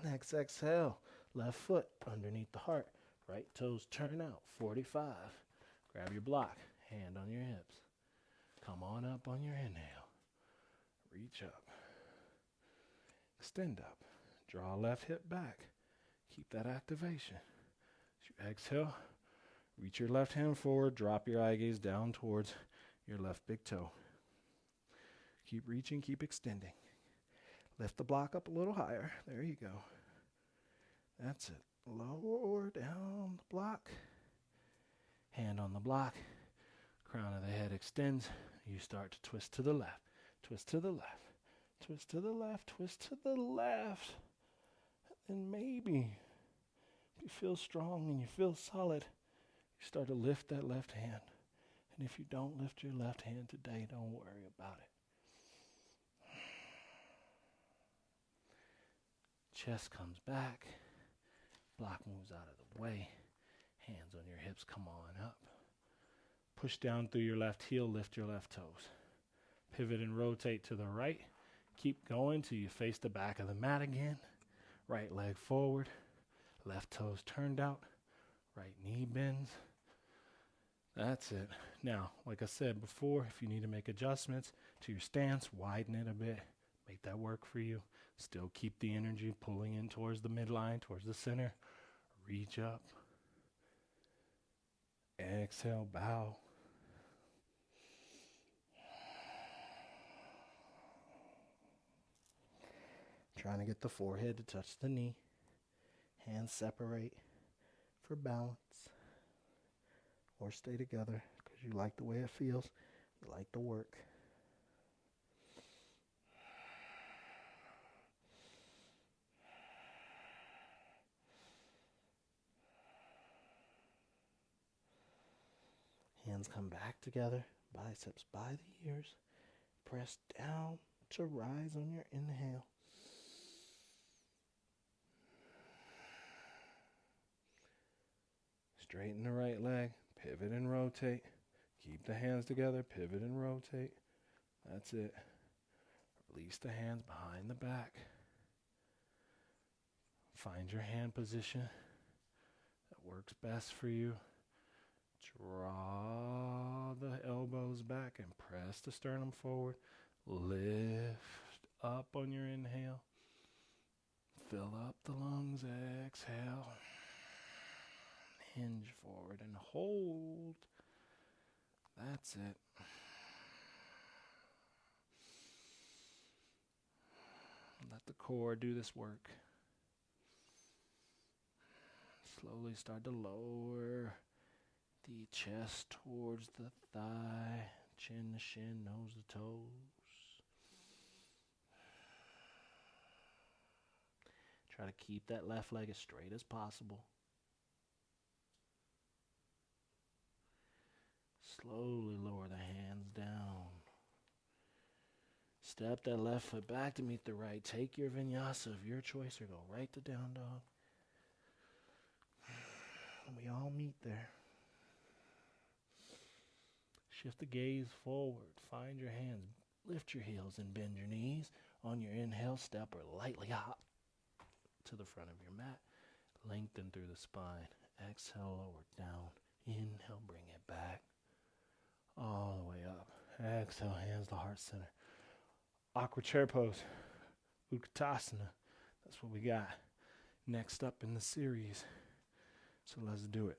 Next exhale, left foot underneath the heart. Right toes turn out, 45. Grab your block, hand on your hips. Come on up on your inhale. Reach up. Extend up. Draw left hip back. Keep that activation. As you exhale, reach your left hand forward, drop your eye gaze down towards your left big toe. Keep reaching, keep extending. Lift the block up a little higher. There you go. That's it. Lower down the block. Hand on the block. Crown of the head extends. You start to twist to the left. Twist to the left. Twist to the left. Twist to the left. And maybe if you feel strong and you feel solid, you start to lift that left hand. And if you don't lift your left hand today, don't worry about it. Chest comes back. Block moves out of the way. Hands on your hips, come on up. Push down through your left heel, lift your left toes. Pivot and rotate to the right. Keep going till you face the back of the mat again. Right leg forward. Left toes turned out. Right knee bends. That's it. Now, like I said before, if you need to make adjustments to your stance, widen it a bit. Make that work for you. Still keep the energy pulling in towards the midline, towards the center. Reach up. Exhale, bow. Trying to get the forehead to touch the knee. Hands separate for balance. Or stay together because you like the way it feels. You like the work. Hands come back together, biceps by the ears. Press down to rise on your inhale. Straighten the right leg, pivot and rotate. Keep the hands together, pivot and rotate. That's it. Release the hands behind the back. Find your hand position that works best for you. Draw the elbows back and press the sternum forward. Lift up on your inhale. Fill up the lungs. Exhale. Hinge forward and hold. That's it. Let the core do this work. Slowly start to lower the chest towards the thigh, chin to shin, nose to toes. Try to keep that left leg as straight as possible. Slowly lower the hands down. Step that left foot back to meet the right. Take your vinyasa of your choice or go right to down dog. We all meet there. Shift the gaze forward. Find your hands. Lift your heels and bend your knees. On your inhale, step or lightly hop to the front of your mat. Lengthen through the spine. Exhale, lower down. Inhale, bring it back. All the way up. Exhale, hands to heart center. Aqua chair pose. Utkatasana. That's what we got next up in the series. So let's do it.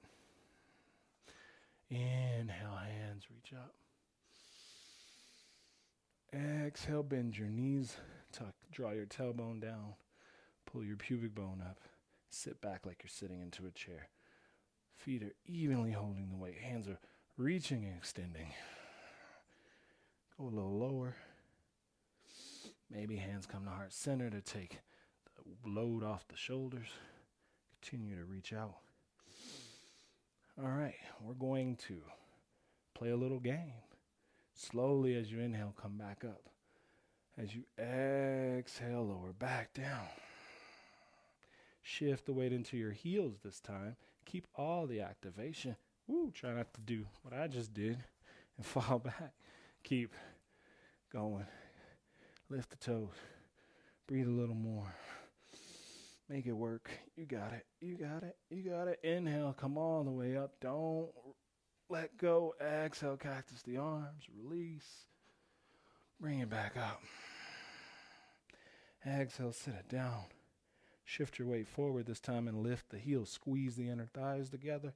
Inhale, hands reach up. Exhale, bend your knees. Tuck, draw your tailbone down. Pull your pubic bone up. Sit back like you're sitting into a chair. Feet are evenly holding the weight. Hands are reaching and extending. Go a little lower. Maybe hands come to heart center to take the load off the shoulders. Continue to reach out. All right, we're going to play a little game. Slowly as you inhale, come back up. As you exhale, lower back down. Shift the weight into your heels this time. Keep all the activation. Try not to do what I just did and fall back. Keep going. Lift the toes. Breathe a little more. Make it work. You got it. You got it. You got it. Inhale, come all the way up. Don't let go. Exhale, cactus the arms. Release. Bring it back up. Exhale, sit it down. Shift your weight forward this time and lift the heels. Squeeze the inner thighs together.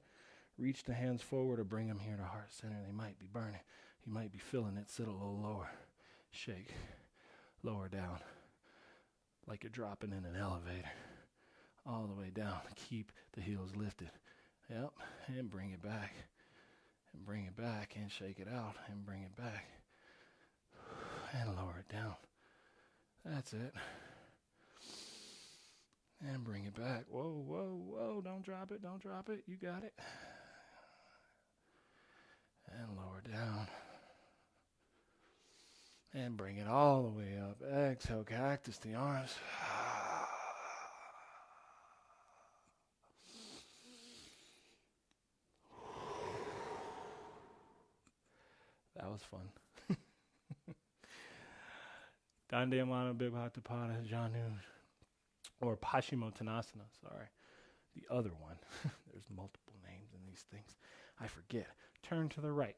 Reach the hands forward or bring them here to heart center. They might be burning. You might be feeling it. Sit a little lower. Shake. Lower down. Like you're dropping in an elevator. All the way down. Keep the heels lifted. Yep. And bring it back. And bring it back. And shake it out. And bring it back. And lower it down. That's it. And bring it back. Whoa, whoa, whoa. Don't drop it. Don't drop it. You got it. And lower down. And bring it all the way up. Exhale, cactus the arms. That was fun. Dandayamana Bibhatapada Janu. Or Paschimottanasana, sorry. The other one. There's multiple names in these things. I forget. Turn to the right.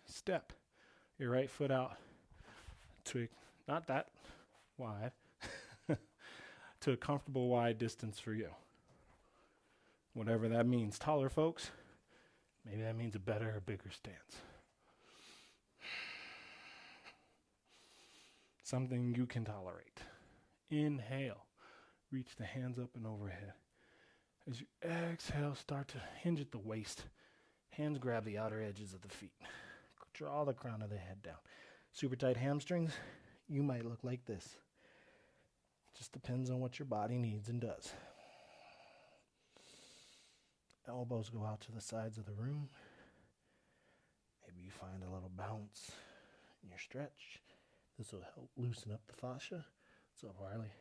Step your right foot out to, not that wide, to a comfortable wide distance for you. Whatever that means. Taller folks, maybe that means a better or bigger stance. Something you can tolerate. Inhale. Reach the hands up and overhead. As you exhale, start to hinge at the waist. Hands grab the outer edges of the feet. Draw the crown of the head down. Super tight hamstrings, you might look like this. Just depends on what your body needs and does. Elbows go out to the sides of the room. Maybe you find a little bounce in your stretch. This will help loosen up the fascia. What's up, Harley?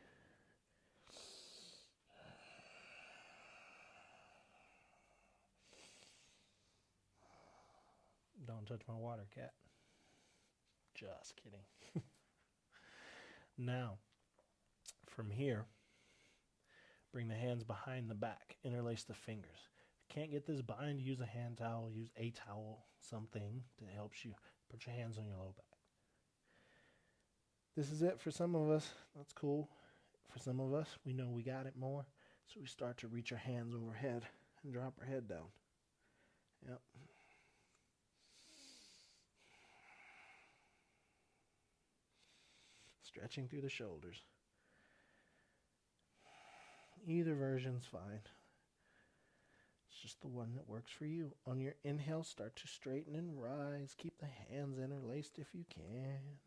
Don't touch my water, cat. Just kidding. Now, from here, bring the hands behind the back. Interlace the fingers. If you can't get this bind, use a hand towel, use a towel, something that helps you Put your hands on your low back. This is it for some of us. That's cool. For some of us, we know we got it more. So we start to reach our hands overhead and drop our head down. Yep. Stretching through the shoulders. Either version's fine. It's just the one that works for you. On your inhale, start to straighten and rise. Keep the hands interlaced if you can.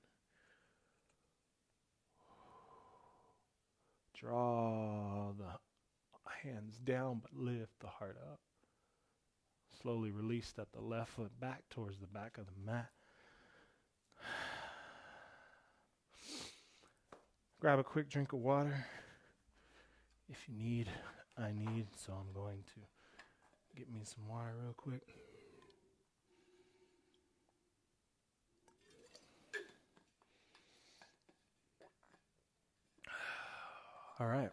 Draw the hands down, but lift the heart up. Slowly release that the left foot back towards the back of the mat. Grab a quick drink of water. If you need, I need, so I'm going to get me some water real quick. All right.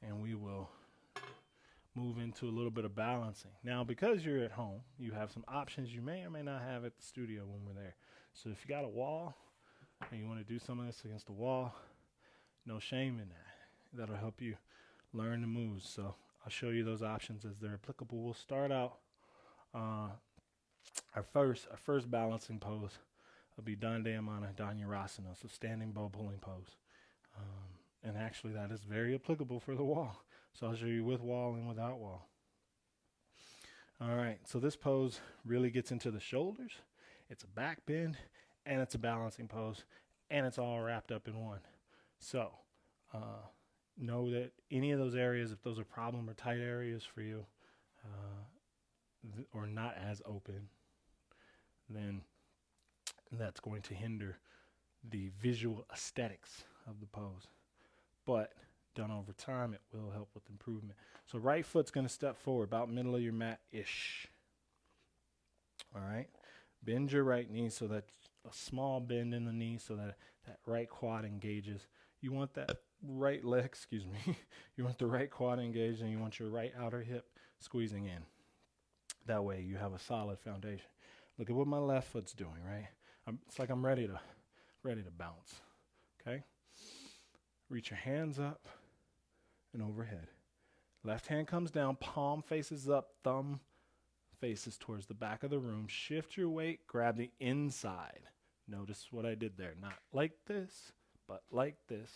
And we will move into a little bit of balancing. Now, because you're at home, you have some options you may or may not have at the studio when we're there. So if you got a wall and you want to do some of this against the wall, no shame in that. That'll help you learn the moves. So I'll show you those options as they're applicable. We'll start out our first balancing pose will be Dandayamana Dhanurasana, so standing bow pulling pose. And actually that is very applicable for the wall. So I'll show you with wall and without wall. All right, so this pose really gets into the shoulders. It's a back bend, and it's a balancing pose, and it's all wrapped up in one. So know that any of those areas, if those are problem or tight areas for you, or not as open, then that's going to hinder the visual aesthetics of the pose. But done over time, it will help with improvement. So right foot's going to step forward, about middle of your mat-ish. All right. Bend your right knee so that a small bend in the knee so that that right quad engages. You want that right leg, you want the right quad engaged, and you want your right outer hip squeezing in. That way you have a solid foundation. Look at what my left foot's doing, right? It's like I'm ready to bounce. Okay? Reach your hands up and overhead. Left hand comes down, palm faces up, thumb faces towards the back of the room. Shift your weight, grab the inside. Notice what I did there. Not like this, but like this.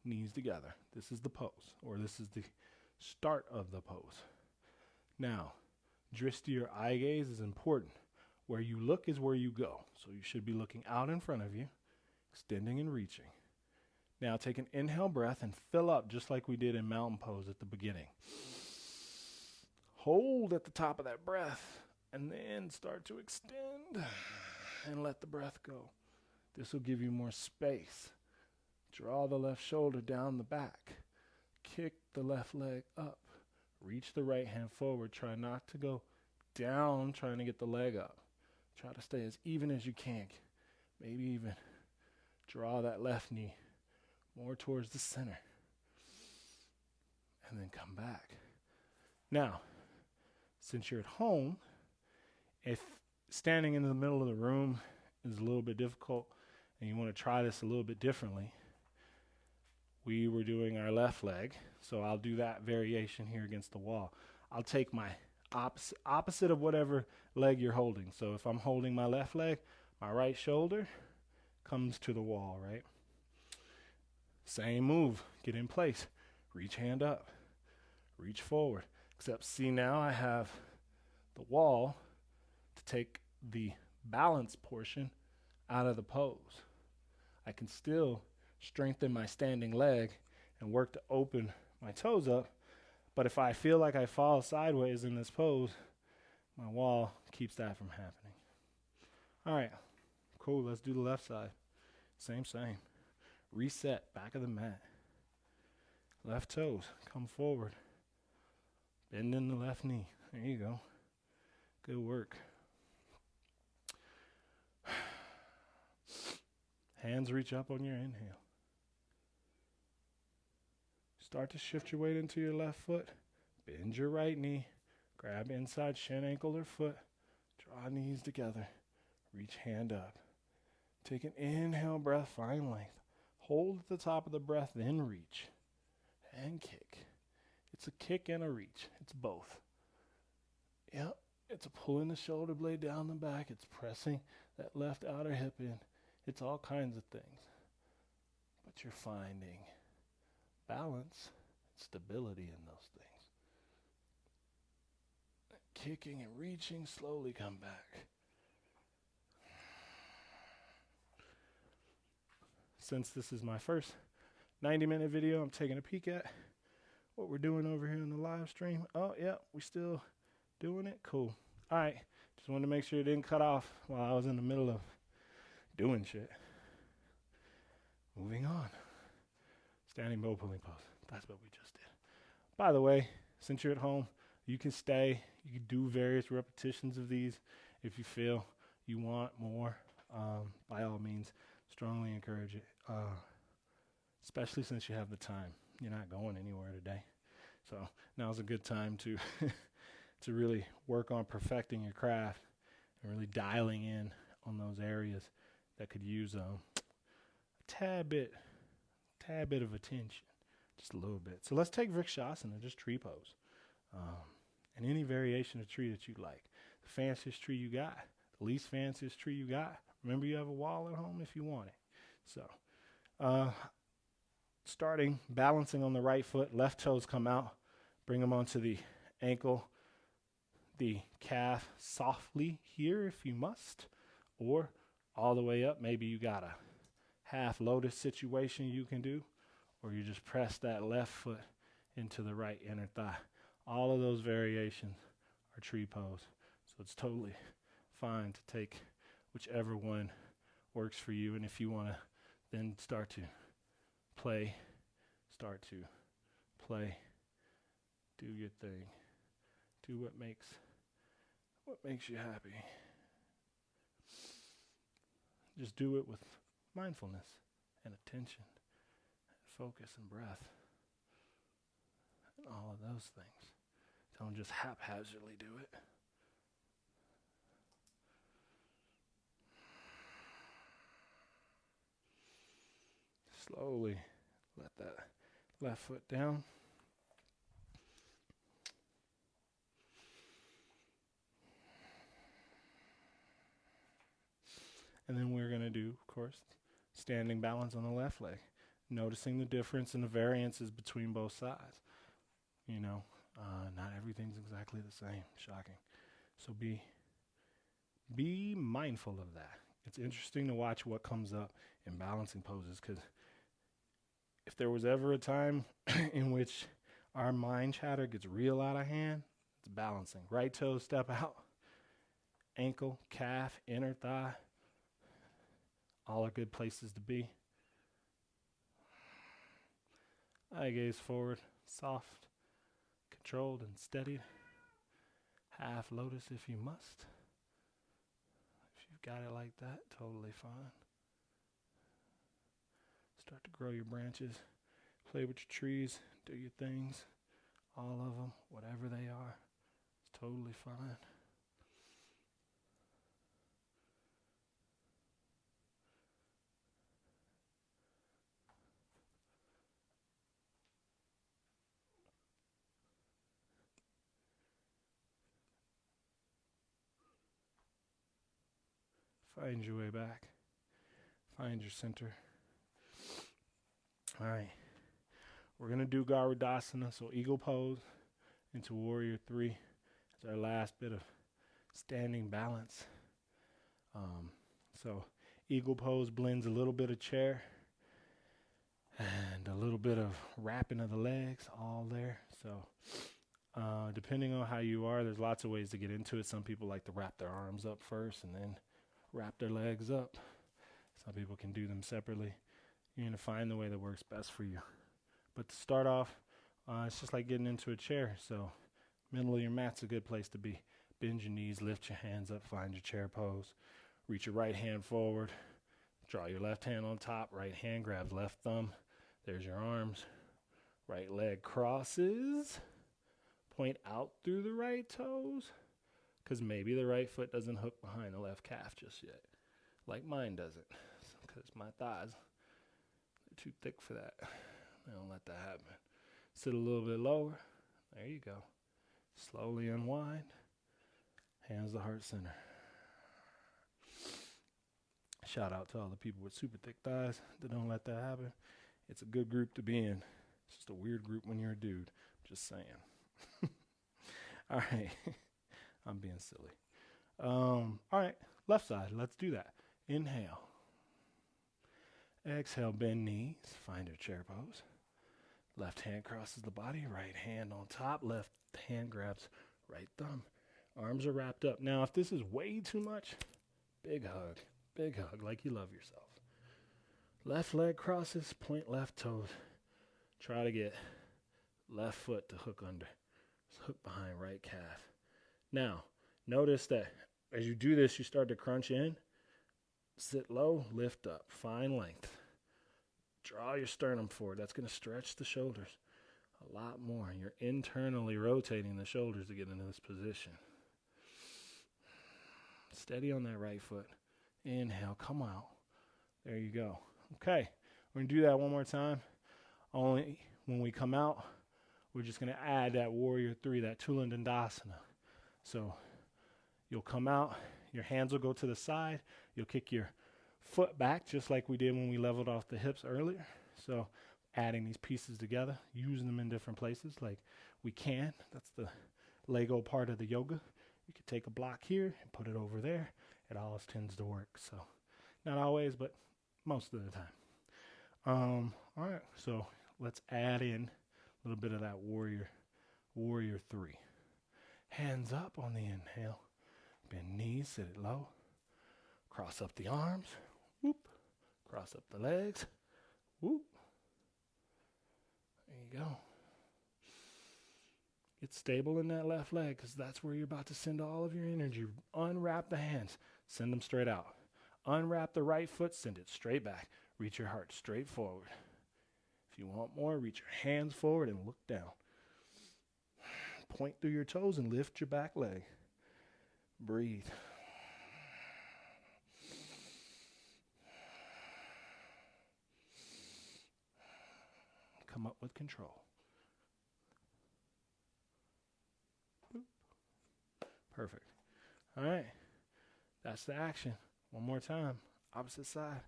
Knees together. This is the pose, or this is the start of the pose. Now, drishti or eye gaze is important. Where you look is where you go. So you should be looking out in front of you, extending and reaching. Now take an inhale breath and fill up just like we did in mountain pose at the beginning. Hold at the top of that breath and then start to extend and let the breath go. This will give you more space. Draw the left shoulder down the back. Kick the left leg up. Reach the right hand forward. Try not to go down trying to get the leg up. Try to stay as even as you can. Maybe even draw that left knee more towards the center. And then come back. Now, since you're at home, if standing in the middle of the room is a little bit difficult and you want to try this a little bit differently, we were doing our left leg, so I'll do that variation here against the wall. I'll take my opposite of whatever leg you're holding. So if I'm holding my left leg, my right shoulder comes to the wall, right? Same move. Get in place. Reach hand up. Reach forward. Except see now I have the wall to take the balance portion out of the pose. I can still strengthen my standing leg and work to open my toes up. But if I feel like I fall sideways in this pose, my wall keeps that from happening. All right, cool. Let's do the left side. Same. Reset, back of the mat. Left toes, come forward. Bend in the left knee. There you go. Good work. Hands reach up on your inhale. Start to shift your weight into your left foot. Bend your right knee. Grab inside shin, ankle, or foot. Draw knees together. Reach hand up. Take an inhale breath, find length. Hold at the top of the breath, then reach. And kick. It's a kick and a reach. It's both. Yep. It's a pulling the shoulder blade down the back. It's pressing that left outer hip in. It's all kinds of things. But you're finding balance and stability in those things. Kicking and reaching, slowly come back. Since this is my first 90-minute video, I'm taking a peek at what we're doing over here in the live stream. Oh, yeah, we still doing it? Cool. All right, just wanted to make sure it didn't cut off while I was in the middle of doing shit. Moving on. Standing bow pulling pose. That's what we just did. By the way, since you're at home, you can stay. You can do various repetitions of these if you feel you want more. By all means, strongly encourage it, especially since you have the time. You're not going anywhere today. So now's a good time to to really work on perfecting your craft and really dialing in on those areas that could use a tad bit of attention, just a little bit. So let's take Vrikshasana, just tree pose, and any variation of tree that you like. The fanciest tree you got, the least fanciest tree you got. Remember, you have a wall at home if you want it. So starting, balancing on the right foot, left toes come out, bring them onto the ankle, the calf softly here if you must, or all the way up. Maybe you got a half lotus situation you can do, or you just press that left foot into the right inner thigh. All of those variations are tree pose. So it's totally fine to take whichever one works for you. And if you want to then start to play, do your thing, do what makes you happy. Just do it with mindfulness and attention, and focus and breath, and all of those things. Don't just haphazardly do it. Slowly let that left foot down. And then we're going to do, of course, standing balance on the left leg, noticing the difference and the variances between both sides. You know, not everything's exactly the same. Shocking. So be mindful of that. It's interesting to watch what comes up in balancing poses, because if there was ever a time in which our mind chatter gets real out of hand, it's balancing. Right toe step out, ankle, calf, inner thigh, all are good places to be. Eye gaze forward, soft, controlled and steady. Half lotus if you must. If you've got it like that, totally fine. Start to grow your branches, play with your trees, do your things, all of them, whatever they are. It's totally fine. Find your way back. Find your center. All right. We're going to do Garudasana, so eagle pose into warrior 3. It's our last bit of standing balance. So eagle pose blends a little bit of chair and a little bit of wrapping of the legs, all there. So depending on how you are, there's lots of ways to get into it. Some people like to wrap their arms up first and then wrap their legs up. Some people can do them separately. You're going to find the way that works best for you. But to start off, it's just like getting into a chair. So middle of your mat's a good place to be. Bend your knees, lift your hands up, find your chair pose. Reach your right hand forward. Draw your left hand on top. Right hand grabs left thumb. There's your arms. Right leg crosses. Point out through the right toes. because maybe the right foot doesn't hook behind the left calf just yet, like mine doesn't, because my thighs are too thick for that. I don't let that happen. Sit a little bit lower. There you go. Slowly unwind. Hands to heart center. Shout out to all the people with super thick thighs that don't let that happen. It's a good group to be in. It's just a weird group when you're a dude. Just saying. All right. I'm being silly. All right. Left side. Let's do that. Inhale. Exhale. Bend knees. Find your chair pose. Left hand crosses the body. Right hand on top. Left hand grabs right thumb. Arms are wrapped up. Now, if this is way too much, big hug. Big hug like you love yourself. Left leg crosses. Point left toes. Try to get left foot to hook under. Just hook behind right calf. Now, notice that as you do this, you start to crunch in. Sit low, lift up, find length. Draw your sternum forward. That's going to stretch the shoulders a lot more. You're internally rotating the shoulders to get into this position. Steady on that right foot. Inhale, come out. There you go. Okay, we're going to do that one more time. Only when we come out, we're just going to add that warrior three, that Tula Dandasana. So you'll come out, your hands will go to the side, you'll kick your foot back just like we did when we leveled off the hips earlier. So adding these pieces together, using them in different places like we can. That's the Lego part of the yoga. You could take a block here and put it over there. It always tends to work. So not always, but most of the time. All right, so let's add in a little bit of that warrior three. Hands up on the inhale. Bend knees, sit it low. Cross up the arms. Whoop. Cross up the legs. Whoop. There you go. Get stable in that left leg because that's where you're about to send all of your energy. Unwrap the hands. Send them straight out. Unwrap the right foot. Send it straight back. Reach your heart straight forward. If you want more, reach your hands forward and look down. Point through your toes and lift your back leg. Breathe. Come up with control. Perfect. All right. That's the action. One more time. Opposite side.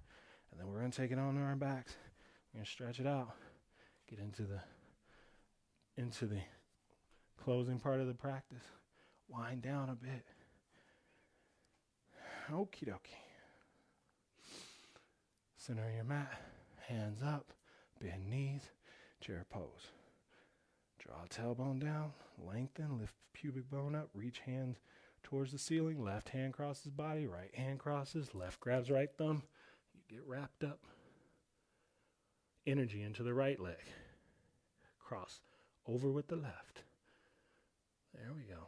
And then we're going to take it on our backs. We're going to stretch it out. Get into the closing part of the practice. Wind down a bit. Okie dokie. Center your mat. Hands up. Bend knees. Chair pose. Draw tailbone down. Lengthen. Lift pubic bone up. Reach hands towards the ceiling. Left hand crosses body. Right hand crosses. Left grabs right thumb. You get wrapped up. Energy into the right leg. Cross over with the left. There we go.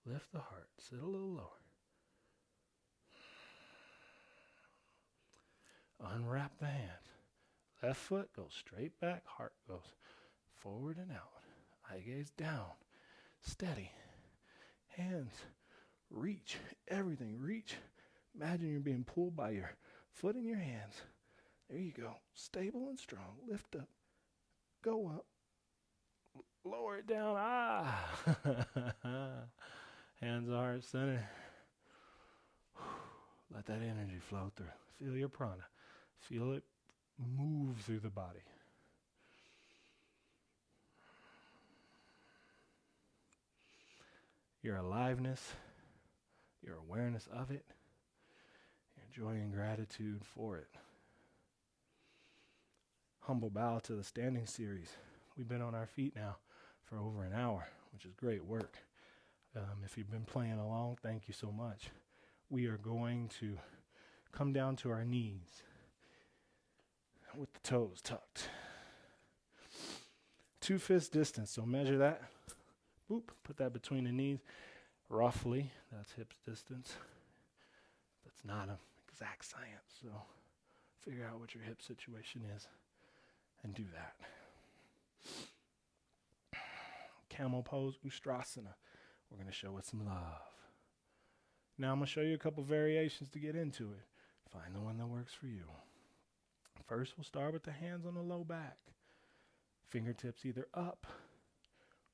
Lift the heart. Sit a little lower. Unwrap the hands. Left foot goes straight back. Heart goes forward and out. Eye gaze down. Steady. Hands. Reach. Everything. Reach. Imagine you're being pulled by your foot and your hands. There you go. Stable and strong. Lift up. Go up. Lower it down. Ah. Hands are heart center. Let that energy flow through. Feel your prana. Feel it move through the body. Your aliveness, your awareness of it, your joy and gratitude for it. Humble bow to the standing series. We've been on our feet now for over an hour, which is great work. If you've been playing along, thank you so much. We are going to come down to our knees with the toes tucked. 2 fists distance, so measure that. Boop, put that between the knees. Roughly, that's hips distance. That's not an exact science, so figure out what your hip situation is and do that. Camel pose, Ustrasana. we're going to show it some love. Now I'm going to show you a couple variations to get into it. Find the one that works for you. First, we'll start with the hands on the low back. Fingertips either up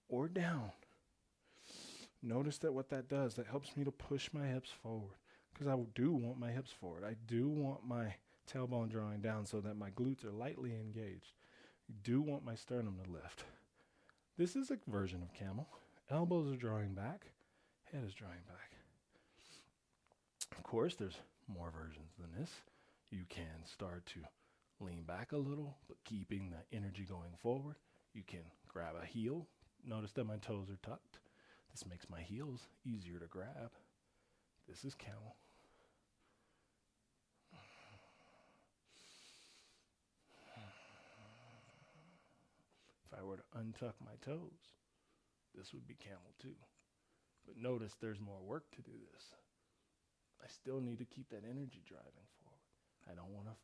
or down. Notice that what that does, that helps me to push my hips forward, because I do want my hips forward. I do want my tailbone drawing down so that my glutes are lightly engaged. I do want my sternum to lift. This is a version of camel. Elbows are drawing back. Head is drawing back. Of course, there's more versions than this. You can start to lean back a little, but keeping the energy going forward. You can grab a heel. Notice that my toes are tucked. This makes my heels easier to grab. This is camel. If I were to untuck my toes, this would be camel too. But notice there's more work to do this. I still need to keep that energy driving forward. I don't want to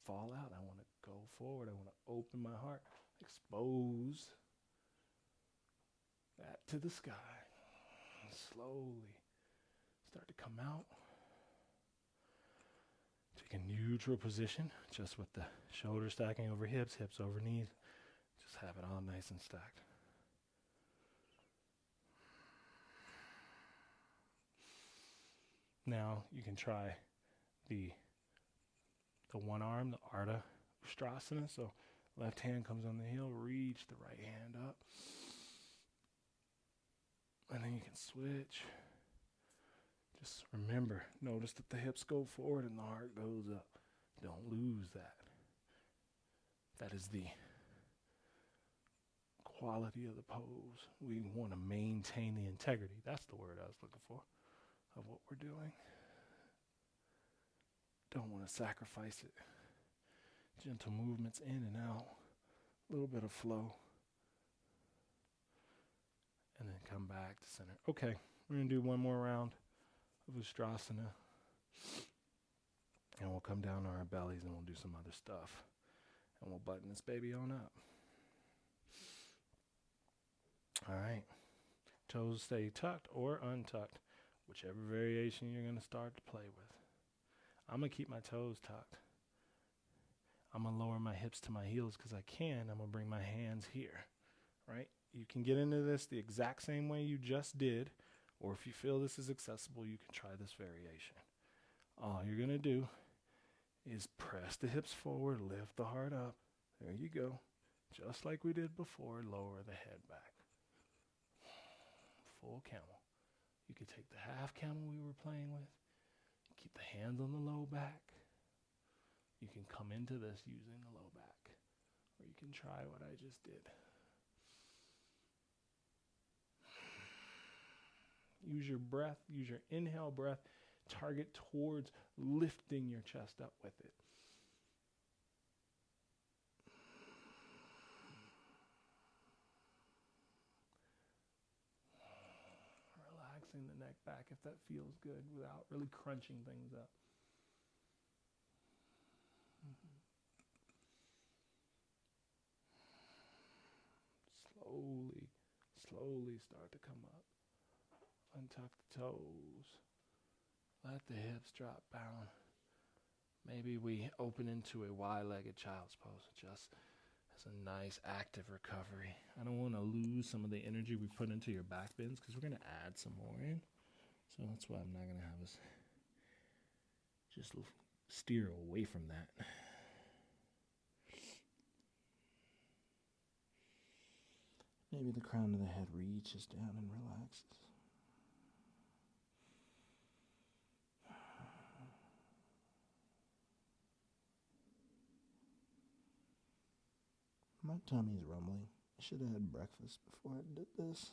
fall out. I want to go forward. I want to open my heart, expose that to the sky. And slowly start to come out. Take a neutral position, just with the shoulders stacking over hips, hips over knees. Just have it all nice and stacked. Now you can try the one arm, the Ardha Ustrasana. So left hand comes on the heel, reach the right hand up. And then you can switch. Just remember, notice that the hips go forward and the heart goes up. Don't lose that. That is the quality of the pose. We want to maintain the integrity. That's the word I was looking for, of what we're doing. Don't want to sacrifice it. Gentle movements in and out. A little bit of flow. And then come back to center. Okay, we're going to do one more round of Ustrasana. And we'll come down on our bellies and we'll do some other stuff. And we'll button this baby on up. All right. Toes stay tucked or untucked, whichever variation you're going to start to play with. I'm going to keep my toes tucked. I'm going to lower my hips to my heels because I can. I'm going to bring my hands here, right? You can get into this the exact same way you just did, or if you feel this is accessible, you can try this variation. All you're going to do is press the hips forward, lift the heart up. There you go. Just like we did before, lower the head back. Full camel. You could take the half camel we were playing with, keep the hands on the low back. You can come into this using the low back, or you can try what I just did. Use your breath, use your inhale breath, target towards lifting your chest up with it. Relaxing the neck back if that feels good without really crunching things up. Slowly start to come up. Untuck the toes. Let the hips drop down. Maybe we open into a wide-legged child's pose, just as a nice active recovery. I don't want to lose some of the energy we put into your back bends because we're going to add some more in. So that's why I'm not going to have us just steer away from that. Maybe the crown of the head reaches down and relaxes. My tummy's rumbling. I should have had breakfast before I did this.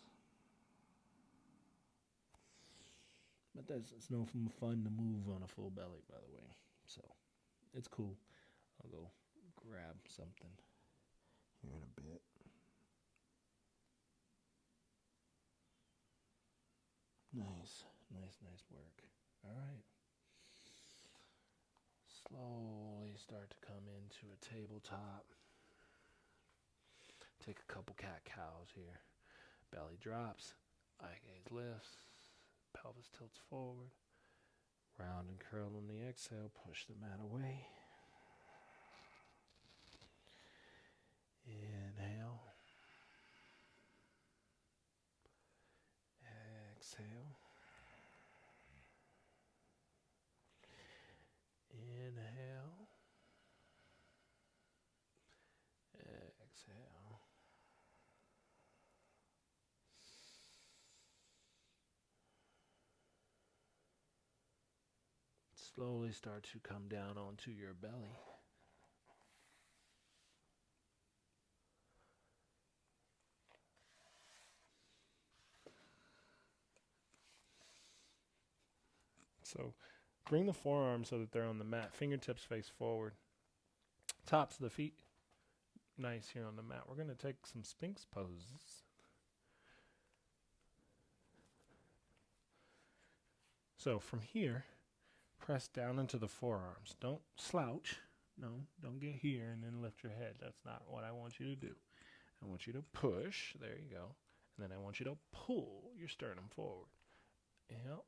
But it's no fun to move on a full belly, by the way. So, it's cool. I'll go grab something here in a bit. Nice work. All right. Slowly start to come into a tabletop. Take a couple cat-cows here. Belly drops. Eye gaze lifts, pelvis tilts forward. Round and curl on the exhale, push the mat away. Inhale. Exhale. Inhale. Exhale. Slowly start to come down onto your belly. So bring the forearms so that they're on the mat. Fingertips face forward. Tops of the feet nice here on the mat. We're going to take some Sphinx poses. So from here, press down into the forearms. Don't slouch. No, don't get here and then lift your head. That's not what I want you to do. I want you to push. There you go. And then I want you to pull your sternum forward. Yep.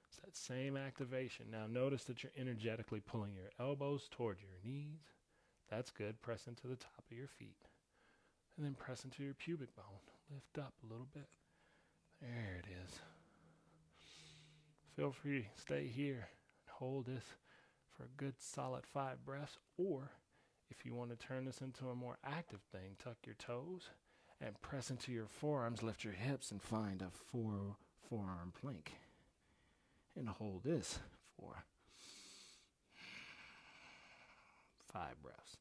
It's that same activation. Now notice that you're energetically pulling your elbows toward your knees. That's good. Press into the top of your feet. And then press into your pubic bone. Lift up a little bit. There it is. Feel free. Stay here. Hold this for a good solid 5 breaths. Or if you want to turn this into a more active thing, tuck your toes and press into your forearms. Lift your hips and find a forearm plank. And hold this for 5 breaths.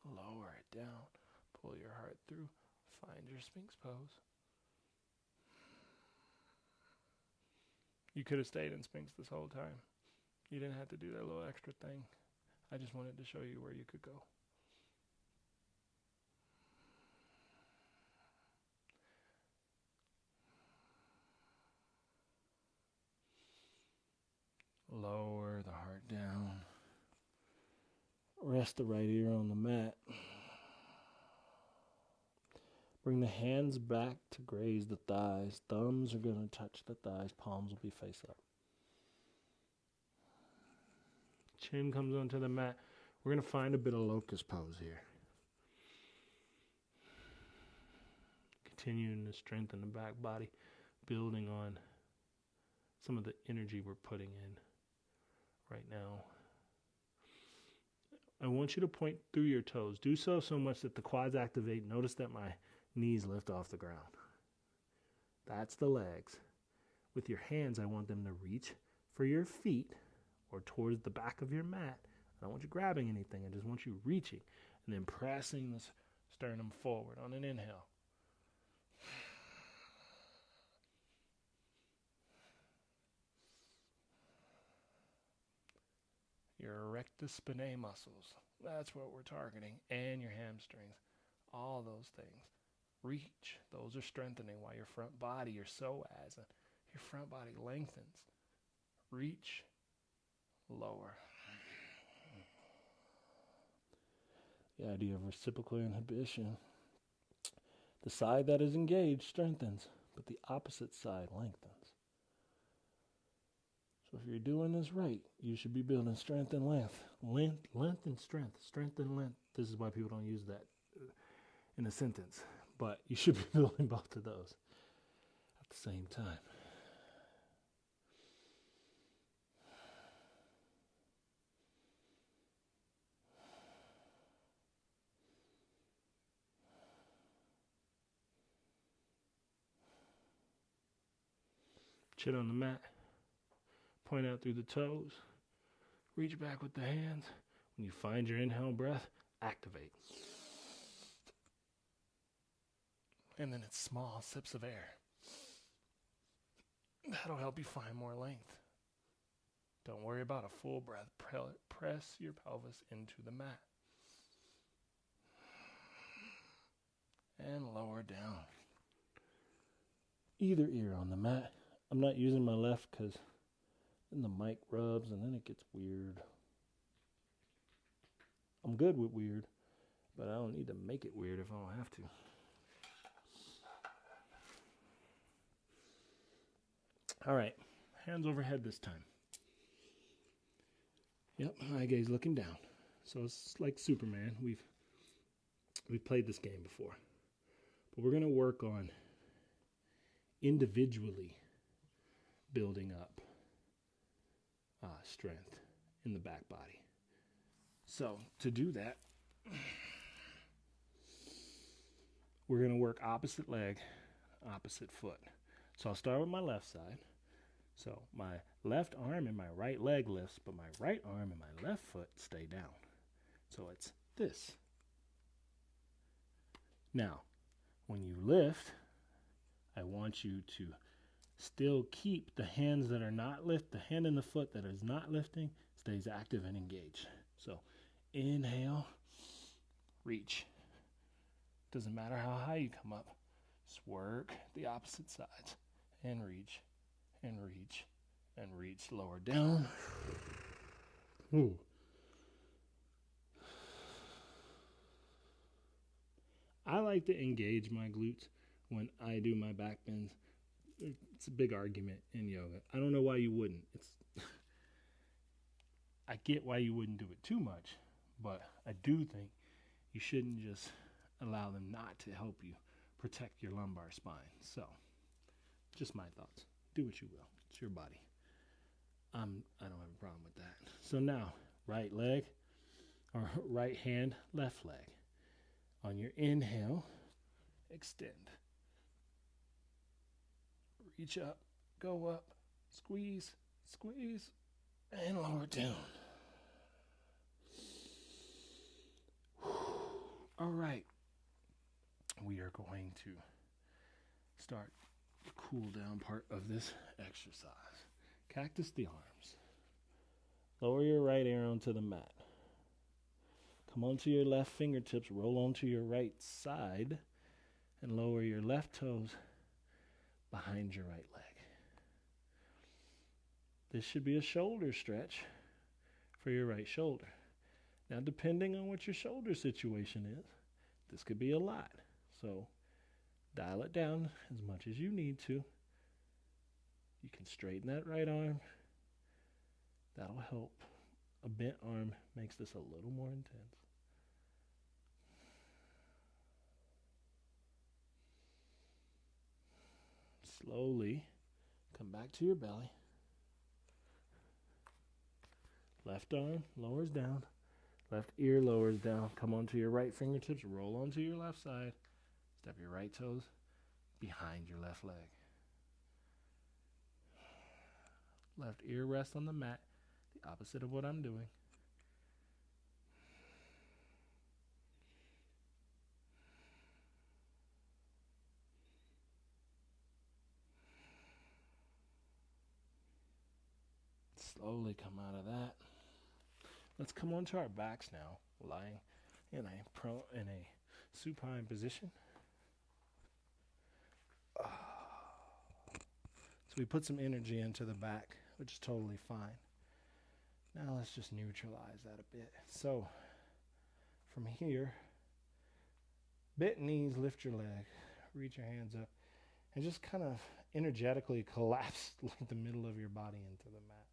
Lower it down. Pull your heart through. Find your Sphinx pose. You could have stayed in Sphinx this whole time. You didn't have to do that little extra thing. I just wanted to show you where you could go. Lower the heart down. Rest the right ear on the mat. Bring the hands back to graze the thighs. Thumbs are going to touch the thighs. Palms will be face up. Chin comes onto the mat. We're going to find a bit of locust pose here. Continuing to strengthen the back body, building on some of the energy we're putting in right now. I want you to point through your toes. Do so much that the quads activate. Notice that my knees lift off the ground. That's the legs. With your hands, I want them to reach for your feet or towards the back of your mat. I don't want you grabbing anything. I just want you reaching and then pressing the sternum forward on an inhale. Your rectus spinae muscles. That's what we're targeting. And your hamstrings. All those things. Reach. Those are strengthening while your front body, your psoas, your front body lengthens. Reach. Lower. The idea of reciprocal inhibition. The side that is engaged strengthens, but the opposite side lengthens. So if you're doing this right, you should be building strength and length. Length and strength. Strength and length. This is why people don't use that in a sentence. But you should be building both of those at the same time. Chin on the mat. Point out through the toes. Reach back with the hands. When you find your inhale breath, activate. And then it's small sips of air. That'll help you find more length. Don't worry about a full breath. Press your pelvis into the mat. And lower down. Either ear on the mat. I'm not using my left because then the mic rubs and then it gets weird. I'm good with weird, but I don't need to make it weird if I don't have to. All right, hands overhead this time. Yep, eye gaze looking down. So it's like Superman. We've played this game before. But we're going to work on individually building up strength in the back body. So to do that, we're going to work opposite leg, opposite foot. So I'll start with my left side. So my left arm and my right leg lifts, but my right arm and my left foot stay down. So it's this. Now, when you lift, I want you to still keep the hands that are not lift, the hand and the foot that is not lifting stays active and engaged. So inhale, reach. Doesn't matter how high you come up. Just work the opposite sides and reach and reach and reach. Lower down. Ooh. I like to engage my glutes when I do my back bends. It's a big argument in yoga. I don't know why you wouldn't. I get why you wouldn't do it too much, but I do think you shouldn't just allow them not to help you protect your lumbar spine. So, just my thoughts. Do what you will. It's your body. I don't have a problem with that. So now, right leg, or right hand, left leg. On your inhale, extend. Reach up, go up, squeeze, squeeze, and lower down. All right. We are going to start the cool down part of this exercise. Cactus the arms. Lower your right arm onto the mat. Come onto your left fingertips, roll onto your right side, and lower your left toes behind your right leg. This should be a shoulder stretch for your right shoulder. Now, depending on what your shoulder situation is, this could be a lot. So, dial it down as much as you need to. You can straighten that right arm. That'll help. A bent arm makes this a little more intense. Slowly come back to your belly. Left arm lowers down. Left ear lowers down. Come onto your right fingertips. Roll onto your left side. Step your right toes behind your left leg. Left ear rests on the mat. The opposite of what I'm doing. Slowly come out of that. Let's come onto our backs now, lying in a supine position. So we put some energy into the back, which is totally fine. Now let's just neutralize that a bit. So from here, bent knees, lift your leg, reach your hands up, and just kind of energetically collapse like the middle of your body into the mat.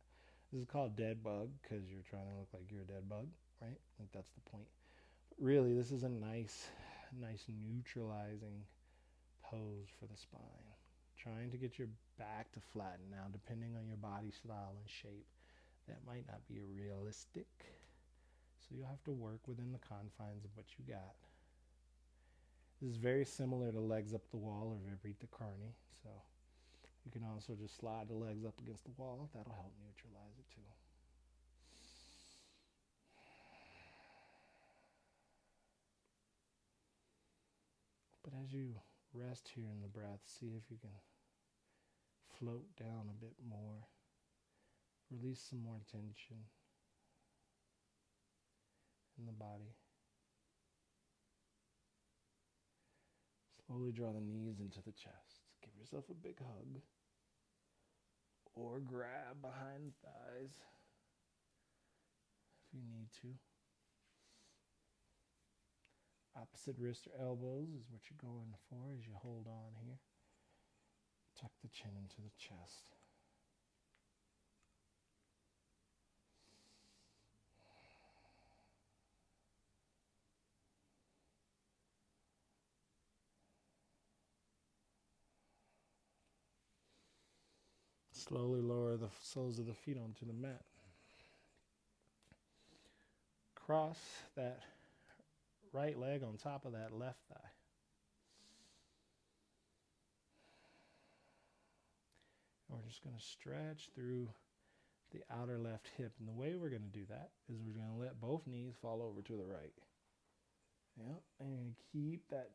This is called dead bug because you're trying to look like you're a dead bug, right? Like that's the point. But really, this is a nice neutralizing pose for the spine. Trying to get your back to flatten. Now, depending on your body style and shape, that might not be realistic. So you'll have to work within the confines of what you got. This is very similar to legs up the wall or Viparita Karni. So you can also just slide the legs up against the wall. That'll help neutralize it too. But as you rest here in the breath, see if you can float down a bit more. Release some more tension in the body. Slowly draw the knees into the chest. Give yourself a big hug. or grab behind the thighs if you need to. Opposite wrist or elbows is what you're going for as you hold on here. Tuck the chin into the chest. Slowly lower the soles of the feet onto the mat. Cross that right leg on top of that left thigh. And we're just going to stretch through the outer left hip. And the way we're going to do that is we're going to let both knees fall over to the right. Yep. And you're going to keep that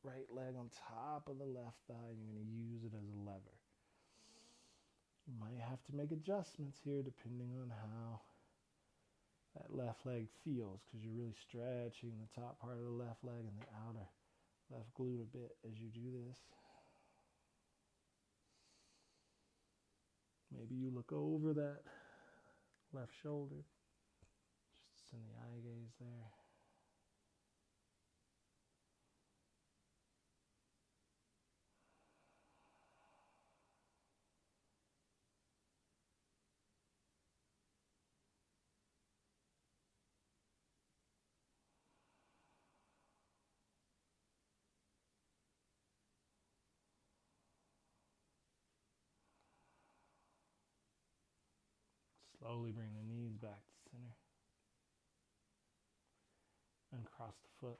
right leg on top of the left thigh. And you're going to use it as a lever. You might have to make adjustments here depending on how that left leg feels, because you're really stretching the top part of the left leg and the outer left glute a bit as you do this. Maybe you look over that left shoulder. Just send the eye gaze there. Slowly bring the knees back to center. Uncross the foot.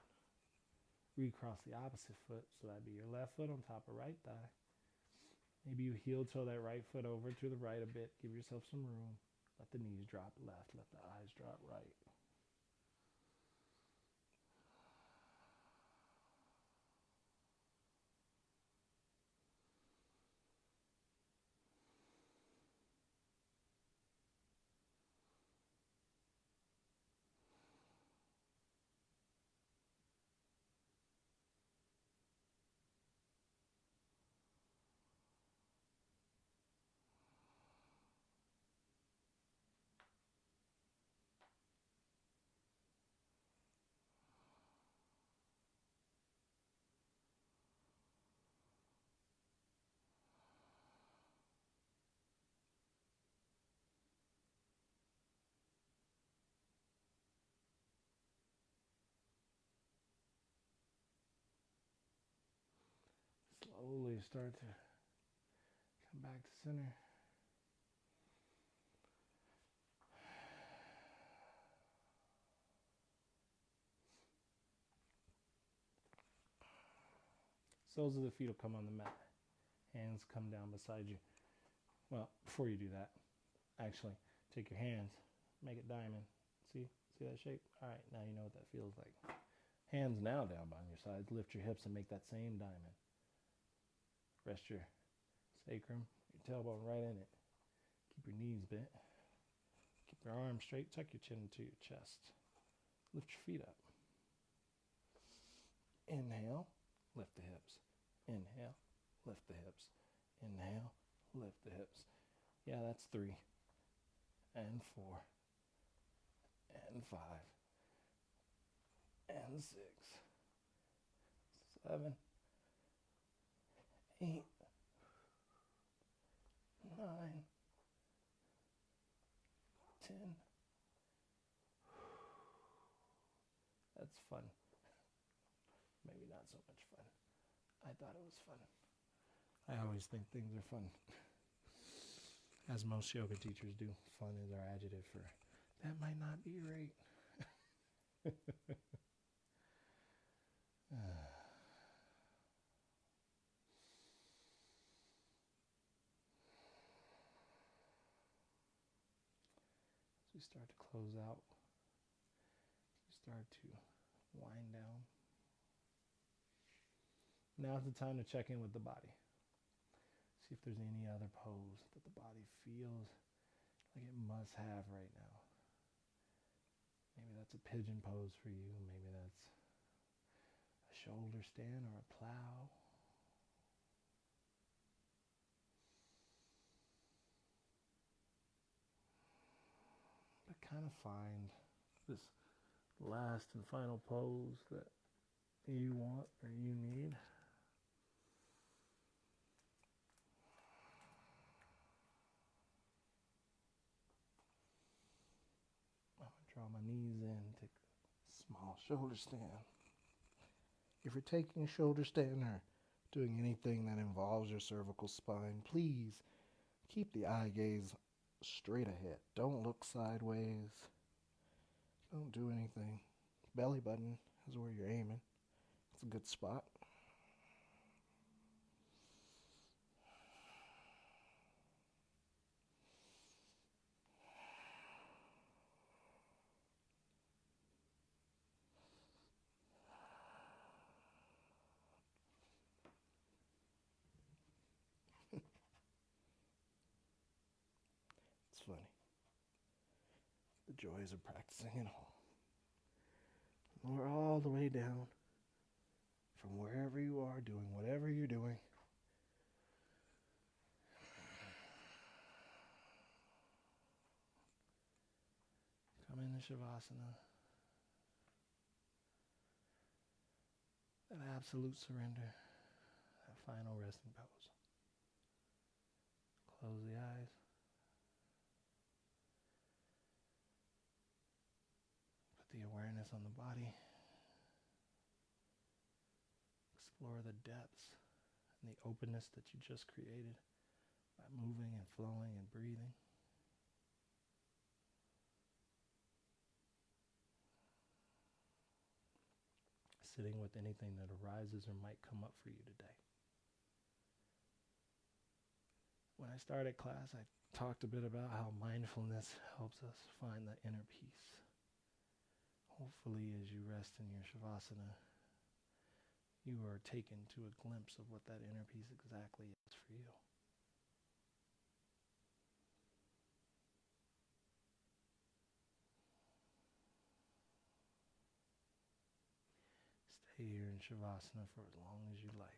Recross the opposite foot, so that'd be your left foot on top of right thigh. Maybe you heel toe that right foot over to the right a bit. Give yourself some room. Let the knees drop left. Let the eyes drop right. Slowly start to come back to center. Soles of the feet will come on the mat. Hands come down beside you. Well, before you do that, actually, take your hands, make it diamond. See that shape? All right, now you know what that feels like. Hands now down by your sides. Lift your hips and make that same diamond. Rest your sacrum, your tailbone right in it. Keep your knees bent. Keep your arms straight. Tuck your chin into your chest. Lift your feet up. Inhale, lift the hips. Inhale, lift the hips. Inhale, lift the hips. Yeah, that's 3 and 4 and 5 and 6, 7, 8, 9, 10. That's fun. Maybe not so much fun. I thought it was fun. I always think things are fun. As most yoga teachers do, fun is our adjective for that might not be right. As we start to close out, we start to wind down. Now's the time to check in with the body. See if there's any other pose that the body feels like it must have right now. Maybe that's a pigeon pose for you. Maybe that's a shoulder stand or a plow. kind of find this last and final pose that you want or you need. I'm going to draw my knees in, take a small shoulder stand. If you're taking a shoulder stand or doing anything that involves your cervical spine, please keep the eye gaze straight ahead. Don't look sideways. Don't do anything. Belly button is where you're aiming. It's a good spot. It's funny. The joys of practicing at home. Lower all the way down from wherever you are doing whatever you're doing. Come into Shavasana. That absolute surrender. That final resting pose. Close the eyes. Put the awareness on the body. Explore the depths and the openness that you just created by moving and flowing and breathing. Sitting with anything that arises or might come up for you today. When I started class, I talked a bit about how mindfulness helps us find the inner peace. Hopefully, as you rest in your Shavasana, you are taken to a glimpse of what that inner peace exactly is for you. Stay here in Shavasana for as long as you like.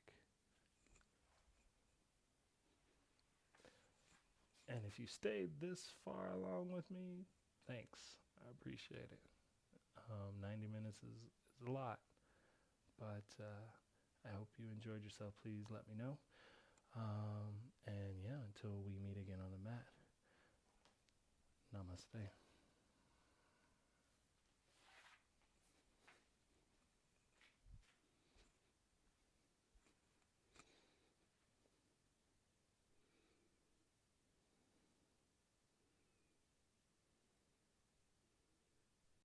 And if you stayed this far along with me, thanks. I appreciate it. 90 minutes is a lot, but I hope you enjoyed yourself. Please let me know. And yeah, until we meet again on the mat, namaste.